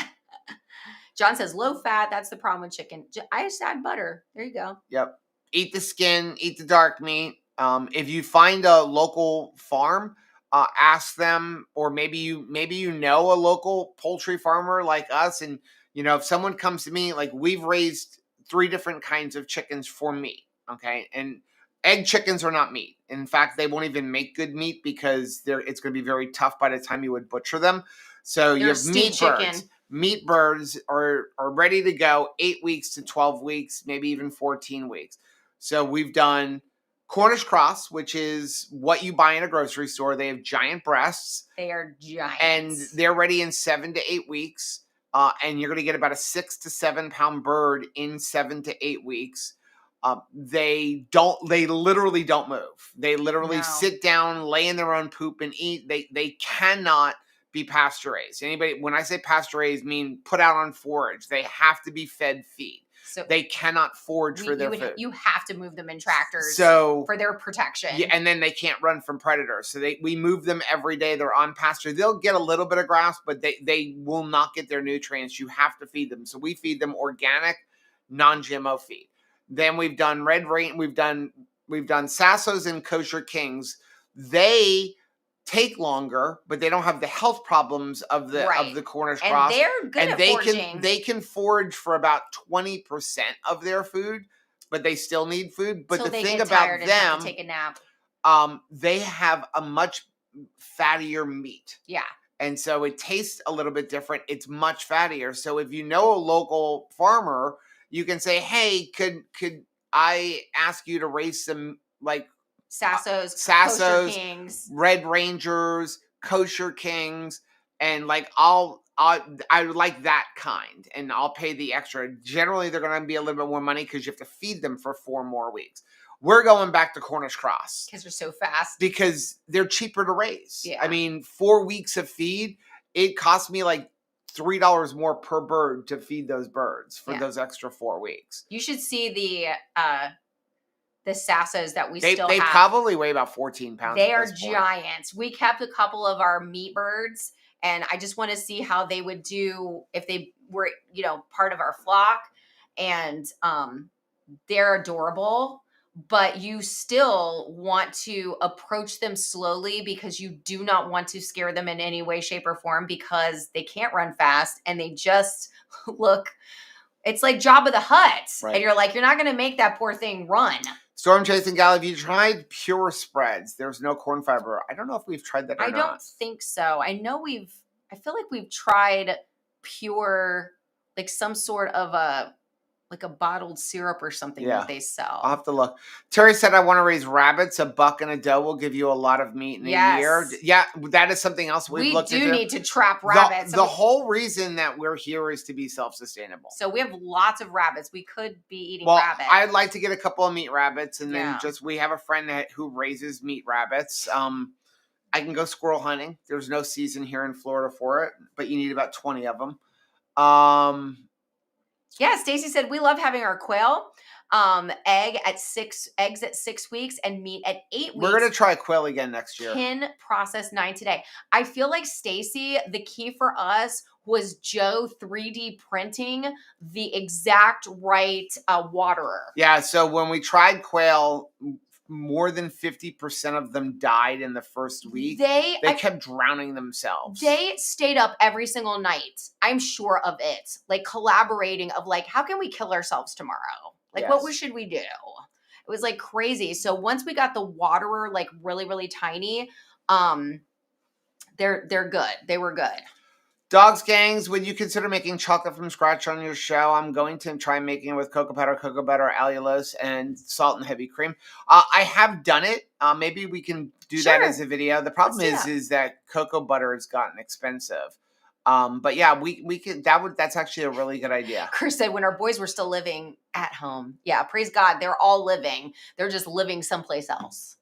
John says low fat. That's the problem with chicken. I just add butter. There you go. Yep. Eat the skin, eat the dark meat. If you find a local farm, ask them, or maybe you know a local poultry farmer like us, and if someone comes to me, like we've raised 3 different kinds of chickens for meat, okay, and egg chickens are not meat. In fact, they won't even make good meat because it's going to be very tough by the time you would butcher them. So you have meat birds. Meat birds are ready to go 8 weeks to 12 weeks, maybe even 14 weeks. So we've done Cornish cross, which is what you buy in a grocery store. They have giant breasts. They are giant. And they're ready in 7 to 8 weeks. And you're going to get about a 6 to 7 pound bird in 7 to 8 weeks. They literally don't move. They literally sit down, lay in their own poop and eat. They cannot be pasture raised. When I say pasture raised, mean put out on forage. They have to be fed feed. So they cannot forage for their food. You have to move them in tractors for their protection. Yeah, and then they can't run from predators. So we move them every day. They're on pasture. They'll get a little bit of grass, but they will not get their nutrients. You have to feed them. So we feed them organic, non-GMO feed. Then we've done red rain. We've done Sassos and kosher kings. They take longer, but they don't have the health problems of the Cornish cross. And they're good at foraging. They can forage for about 20% of their food, but they still need food. But the thing about them, have to take a nap. They have a much fattier meat. Yeah. And so it tastes a little bit different. It's much fattier. So if you know a local farmer, you can say, hey, could I ask you to raise some like Sassos, kosher kings, red rangers, kosher kings, and like I would like that kind, and I'll pay the extra. Generally, they're going to be a little bit more money because you have to feed them for 4 more weeks. We're going back to Cornish cross because they're so fast. Because they're cheaper to raise. Yeah. I mean, 4 weeks of feed, it cost me like $3 more per bird to feed those birds for those extra 4 weeks. You should see the Sassos that they still have. They probably weigh about 14 pounds. They are giants. We kept a couple of our meat birds, and I just want to see how they would do if they were, part of our flock. And they're adorable, but you still want to approach them slowly because you do not want to scare them in any way, shape, or form because they can't run fast and they just look. It's like Jabba the Hutt. Right. And you're like, you're not going to make that poor thing run. Storm Chasing Gal, have you tried pure spreads? There's no corn fiber. I don't know if we've tried that or not. I don't think so. I feel like we've tried pure, like some sort of a bottled syrup or something that they sell. I'll have to look. Terry said, I want to raise rabbits. A buck and a doe will give you a lot of meat in a year. Yeah, that is something else we've looked into. We do need to trap rabbits. The whole reason that we're here is to be self-sustainable. So we have lots of rabbits. We could be eating rabbits. I'd like to get a couple of meat rabbits, and then we have a friend who raises meat rabbits. I can go squirrel hunting. There's no season here in Florida for it, but you need about 20 of them. Yeah, Stacy said we love having our quail, eggs at 6 weeks and meat at 8 weeks. We're gonna try quail again next year. Kin process 9 today. I feel like Stacy, the key for us was Joe 3D printing the exact right waterer. Yeah, so when we tried quail, more than 50% of them died in the first week. They kept drowning themselves. They stayed up every single night. I'm sure of it. Like collaborating of like, how can we kill ourselves tomorrow? Like, what should we do? It was like crazy. So once we got the waterer like really, really tiny, they're good. They were good. Dogs Gangs, would you consider making chocolate from scratch on your show? I'm going to try making it with cocoa butter, allulose, and salt and heavy cream. I have done it. Maybe we can do that as a video. The problem is that cocoa butter has gotten expensive. But yeah, we can. That's actually a really good idea. Chris said when our boys were still living at home. Yeah, praise God, they're all living. They're just living someplace else.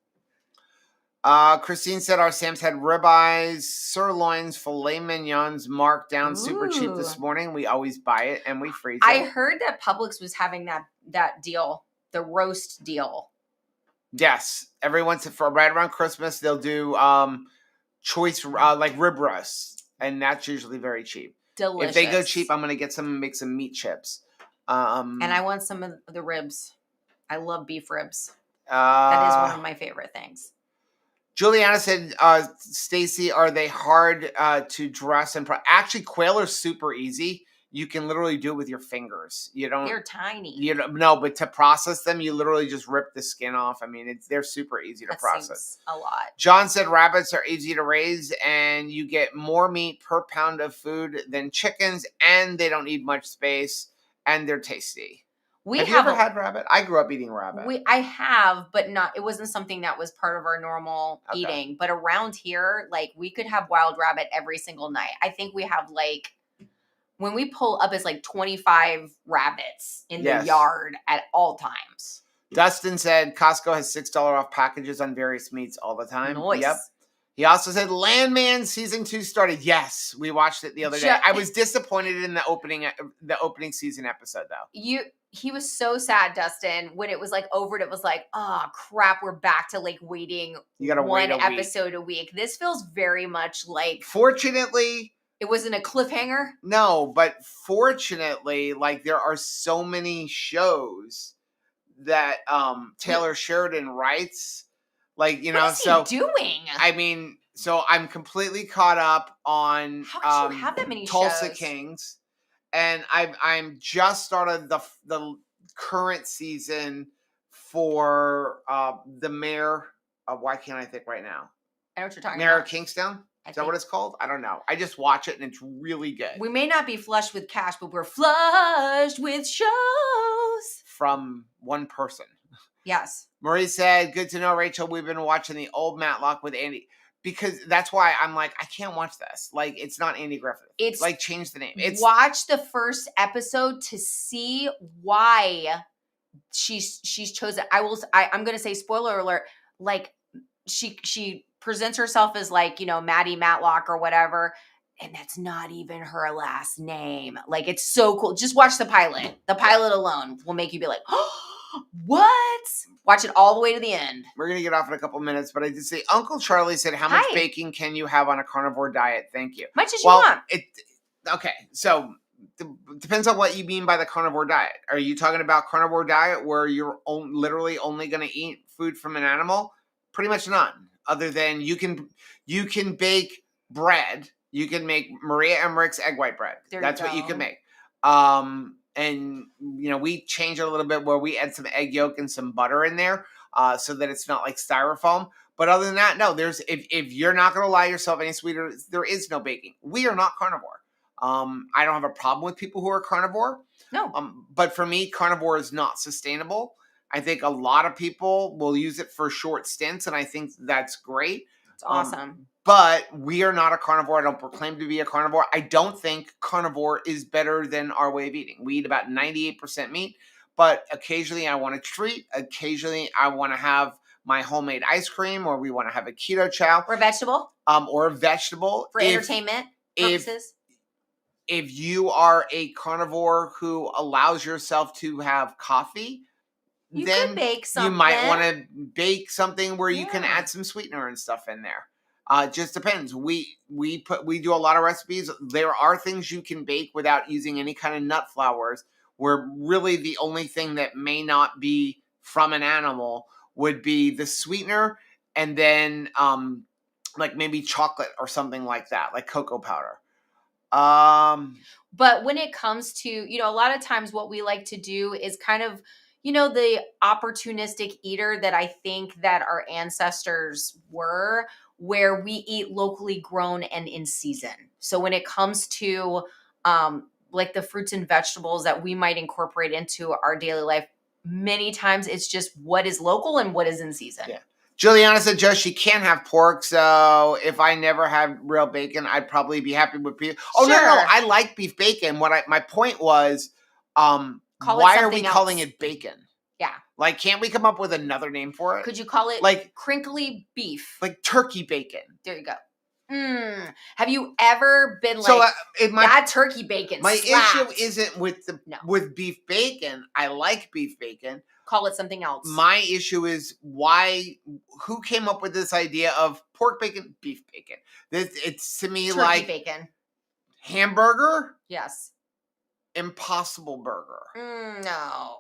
Christine said our Sam's had ribeyes, sirloins, filet mignons marked down super cheap this morning. We always buy it and we freeze it. I heard that Publix was having that deal, the roast deal. Yes, every once for right around Christmas they'll do choice like rib roasts, and that's usually very cheap. Delicious. If they go cheap, I'm going to get some and make some meat chips. And I want some of the ribs. I love beef ribs. That is one of my favorite things. Juliana said, Stacy, are they hard to dress? Actually, quail are super easy. You can literally do it with your fingers. They're tiny. No, but to process them, you literally just rip the skin off. I mean, they're super easy to process. A lot. John said rabbits are easy to raise, and you get more meat per pound of food than chickens, and they don't need much space, and they're tasty. Have you ever had rabbit? I grew up eating rabbit. I have, but it wasn't something that was part of our normal eating. But around here, like, we could have wild rabbit every single night. I think we have, like, when we pull up, it's like 25 rabbits in the yard at all times. Dustin said Costco has $6 off packages on various meats all the time. Nice. Yep. He also said Landman season 2 started. Yes, we watched it the other day. I was disappointed in the opening season episode though. He was so sad, Dustin, when it was like over. It was like, oh crap, we're back to like waiting one episode a week. This feels very much like. Fortunately, it wasn't a cliffhanger. No, but fortunately, like there are so many shows that Taylor Sheridan writes. Like, what is he doing? I mean, so I'm completely caught up on how could you have that many Tulsa shows? Kings, and I'm just started the current season for the Mayor. Why can't I think right now? I know what you're talking Mayor about. of Kingstown. Is that what it's called? I don't know. I just watch it and it's really good. We may not be flushed with cash, but we're flushed with shows from one person. Yes. Marie said, good to know, Rachel. We've been watching the old Matlock with Andy. Because that's why I'm like, I can't watch this. Like, it's not Andy Griffith. It's like, change the name. Watch the first episode to see why she's chosen. I'm going to say, spoiler alert, like, she presents herself as like, Maddie Matlock or whatever. And that's not even her last name. Like, it's so cool. Just watch the pilot. The pilot alone will make you be like, oh, what? Watch it all the way to the end. We're going to get off in a couple minutes, but I did say Uncle Charlie said, how much baking can you have on a carnivore diet? Thank you. Much as you want. Okay, so depends on what you mean by the carnivore diet. Are you talking about carnivore diet where you're literally only going to eat food from an animal? Pretty much none. Other than you can bake bread. You can make Maria Emmerich's egg white bread. That's what you can make. And, we change it a little bit where we add some egg yolk and some butter in there so that it's not like styrofoam. But other than that, no, if you're not going to allow yourself any sweetener, there is no baking. We are not carnivore. I don't have a problem with people who are carnivore. No. But for me, carnivore is not sustainable. I think a lot of people will use it for short stints, and I think that's great. It's awesome. But we are not a carnivore. I don't proclaim to be a carnivore. I don't think carnivore is better than our way of eating. We eat about 98% meat, but occasionally I want a treat. Occasionally I want to have my homemade ice cream, or we want to have a keto chow. Or a vegetable. Or a vegetable. For entertainment purposes. If you are a carnivore who allows yourself to have coffee, then could bake something. You might want to bake something where you can add some sweetener and stuff in there. It just depends. We do a lot of recipes. There are things you can bake without using any kind of nut flours, where really the only thing that may not be from an animal would be the sweetener, and then like maybe chocolate or something like that, like cocoa powder. But when it comes to, a lot of times what we like to do is kind of, the opportunistic eater that I think that our ancestors were, where we eat locally grown and in season. So when it comes to like the fruits and vegetables that we might incorporate into our daily life, many times it's just what is local and what is in season. Yeah. Juliana said, Joe, she can't have pork, so if I never had real bacon, I'd probably be happy with beef. Oh, sure. No, I like beef bacon. My point was, why are we calling it bacon? Yeah. Like, can't we come up with another name for it? Could you call it like crinkly beef? Like turkey bacon. There you go. Have you ever been like, that turkey bacon My slaps. issue isn't with beef bacon. I like beef bacon. Call it something else. My issue is who came up with this idea of pork bacon, beef bacon? It's to me turkey bacon. Hamburger? Yes. Impossible Burger. No.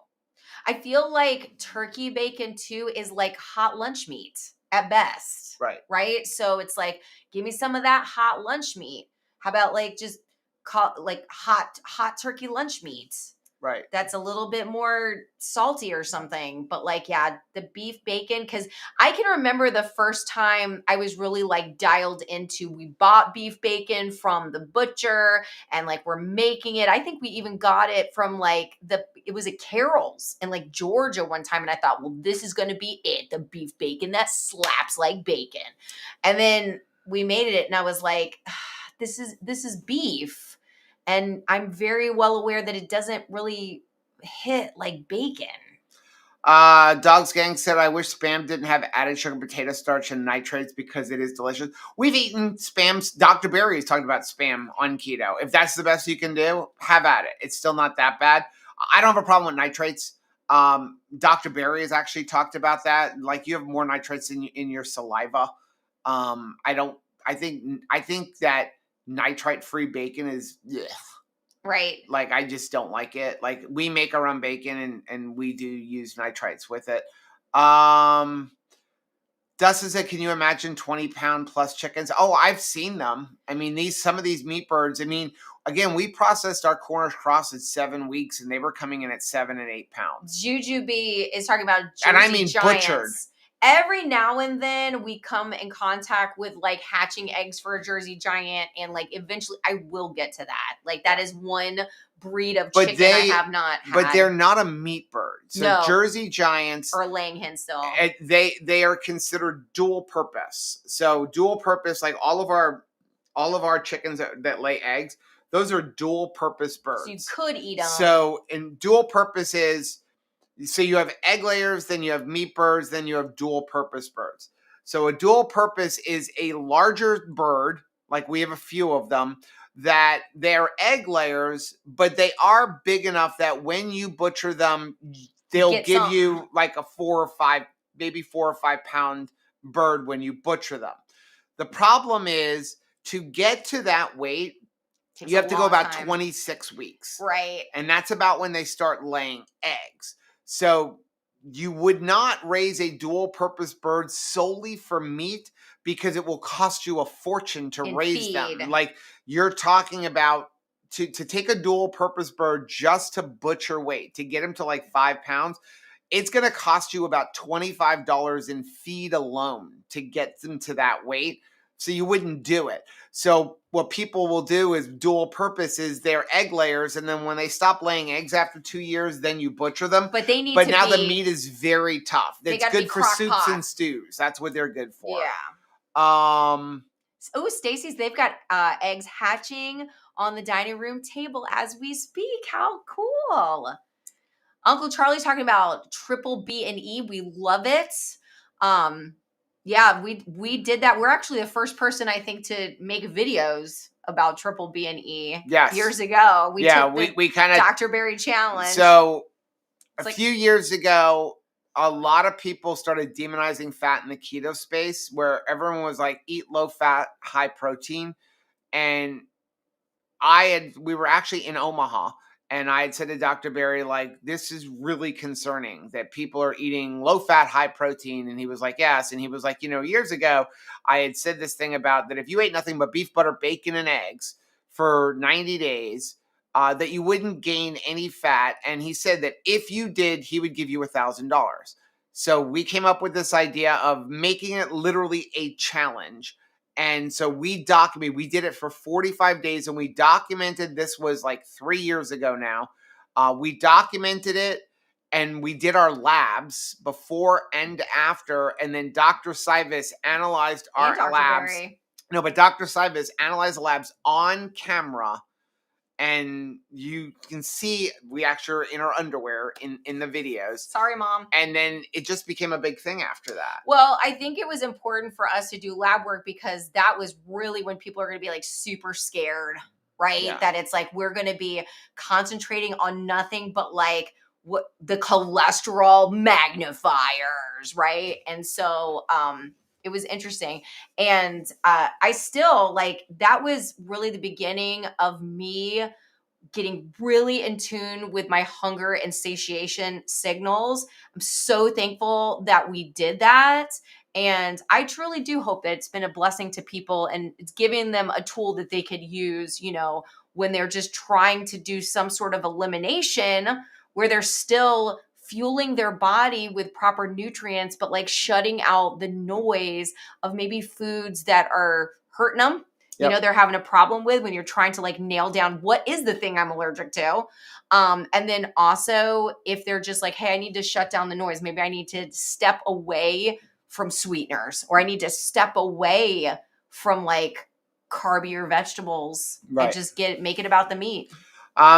I feel like turkey bacon too is like hot lunch meat at best. Right. Right? So it's like, give me some of that hot lunch meat. How about like just like hot turkey lunch meat? Right. That's a little bit more salty or something. But like, yeah, the beef bacon, because I can remember the first time I was really like dialed into, we bought beef bacon from the butcher and like we're making it. I think we even got it from like it was at Carol's in like Georgia one time. And I thought, well, this is going to be it. The beef bacon that slaps like bacon. And then we made it and I was like, this is beef. And I'm very well aware that it doesn't really hit like bacon. Dogs Gang said, I wish Spam didn't have added sugar, potato starch, and nitrates because it is delicious. We've eaten Spam's. Dr. Berry has talked about Spam on keto. If that's the best you can do, have at it. It's still not that bad. I don't have a problem with nitrates. Dr. Berry has actually talked about that. Like, you have more nitrates in your saliva. I think that nitrite-free bacon is, ugh. Right. Like, I just don't like it. Like, we make our own bacon and we do use nitrites with it. Dustin said, can you imagine 20-pound plus chickens? Oh, I've seen them. I mean, some of these meat birds, I mean, again, we processed our Cornish cross at 7 weeks and they were coming in at 7 and 8 pounds. Juju B is talking about Jersey and I mean Giants. Butchered. Every now and then we come in contact with like hatching eggs for a Jersey Giant, and like eventually I will get to that. Like that is one breed of chicken I have not had. But they're not a meat bird. So no. Jersey Giants or laying hens still. They are considered dual purpose. So dual purpose, like all of our chickens that lay eggs, those are dual purpose birds. So you could eat them. So in dual purpose is, so you have egg layers, then you have meat birds, then you have dual purpose birds. So a dual purpose is a larger bird, like we have a few of them, that they're egg layers, but they are big enough that when you butcher them, they'll give you like a 4 or 5, maybe 4 or 5 pound bird when you butcher them. The problem is, to get to that weight, you have to go about 26 weeks. Right. And that's about when they start laying eggs. So you would not raise a dual purpose bird solely for meat because it will cost you a fortune to raise them. Like, you're talking about to take a dual purpose bird just to butcher weight, to get him to like 5 pounds, it's going to cost you about $25 in feed alone to get them to that weight. So you wouldn't do it. So what people will do is dual purpose is their egg layers. And then when they stop laying eggs after 2 years, then you butcher them. But they need But now the meat is very tough. It's good for soups pot. And stews. That's what they're good for. Yeah. Oh, Stacy's, they've got eggs hatching on the dining room table as we speak. How cool. Uncle Charlie's talking about triple B and E. We love it. Yeah, we did that. We're actually the first person, I think, to make videos about triple B and E. Yes. Years ago. We kind of Dr. Berry challenge. So a few years ago, a lot of people started demonizing fat in the keto space, where everyone was like, eat low fat, high protein. And we were actually in Omaha. And I had said to Dr. Berry, like, this is really concerning that people are eating low-fat, high-protein. And he was like, yes. And he was like, years ago, I had said this thing about that if you ate nothing but beef, butter, bacon, and eggs for 90 days, that you wouldn't gain any fat. And he said that if you did, he would give you $1,000. So we came up with this idea of making it literally a challenge. And so we did it for 45 days and we documented, this was like 3 years ago now. We documented it and we did our labs before and after. And then Dr. Sivas analyzed our labs. No, but Dr. Sivas analyzed the labs on camera. And you can see we actually are in our underwear in the videos. Sorry, Mom. And then it just became a big thing after that. Well, I think it was important for us to do lab work because that was really when people are going to be like super scared, right? Yeah. That it's like we're going to be concentrating on nothing but like what the cholesterol magnifiers, right? And so It was interesting. And I still like, that was really the beginning of me getting really in tune with my hunger and satiation signals. I'm so thankful that we did that. And I truly do hope that it's been a blessing to people and it's giving them a tool that they could use, you know, when they're just trying to do some sort of elimination where they're still fueling their body with proper nutrients, but like shutting out the noise of maybe foods that are hurting them. You know, they're having a problem with when you're trying to like nail down what is the thing I'm allergic to. And then also if they're just like, hey, I need to shut down the noise. Maybe I need to step away from sweeteners, or I need to step away from like carbier vegetables and just make it about the meat.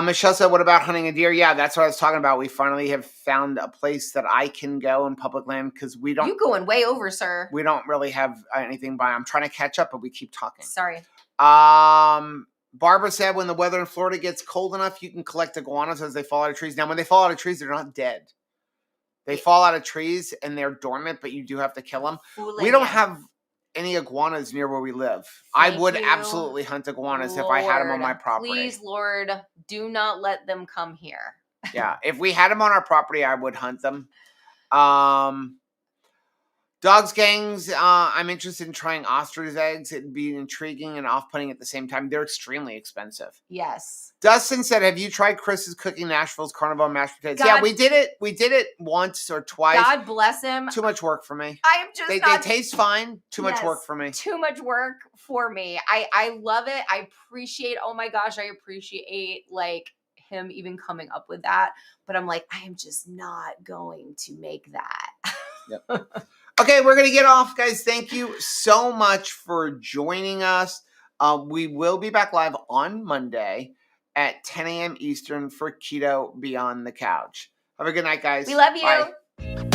Michelle said, what about hunting a deer? Yeah, that's what I was talking about. We finally have found a place that I can go in public land because we don't. You going way over, sir. We don't really have anything by. I'm trying to catch up, but we keep talking. Sorry. Barbara said, when the weather in Florida gets cold enough, you can collect iguanas as they fall out of trees. Now, when they fall out of trees, they're not dead. They fall out of trees and they're dormant, but you do have to kill them. We don't have any iguanas near where we live. I would absolutely hunt iguanas if I had them on my property. Please, Lord, do not let them come here. Yeah, if we had them on our property, I would hunt them. Dogs gangs, I'm interested in trying ostrich eggs. It'd be intriguing and off-putting at the same time. They're extremely expensive. Yes. Dustin said, have you tried Chris's cooking Nashville's Carnivore mashed potatoes? Yeah, we did it. We did it once or twice. God bless him. Too much work for me. I am just They taste fine. Too much work for me. Too much work for me. I love it. I appreciate, oh my gosh, I appreciate like him even coming up with that. But I'm like, I am just not going to make that. Yep. Okay, we're going to get off, guys. Thank you so much for joining us. We will be back live on Monday at 10 a.m. Eastern for Keto Beyond the Couch. Have a good night, guys. We love you. Bye.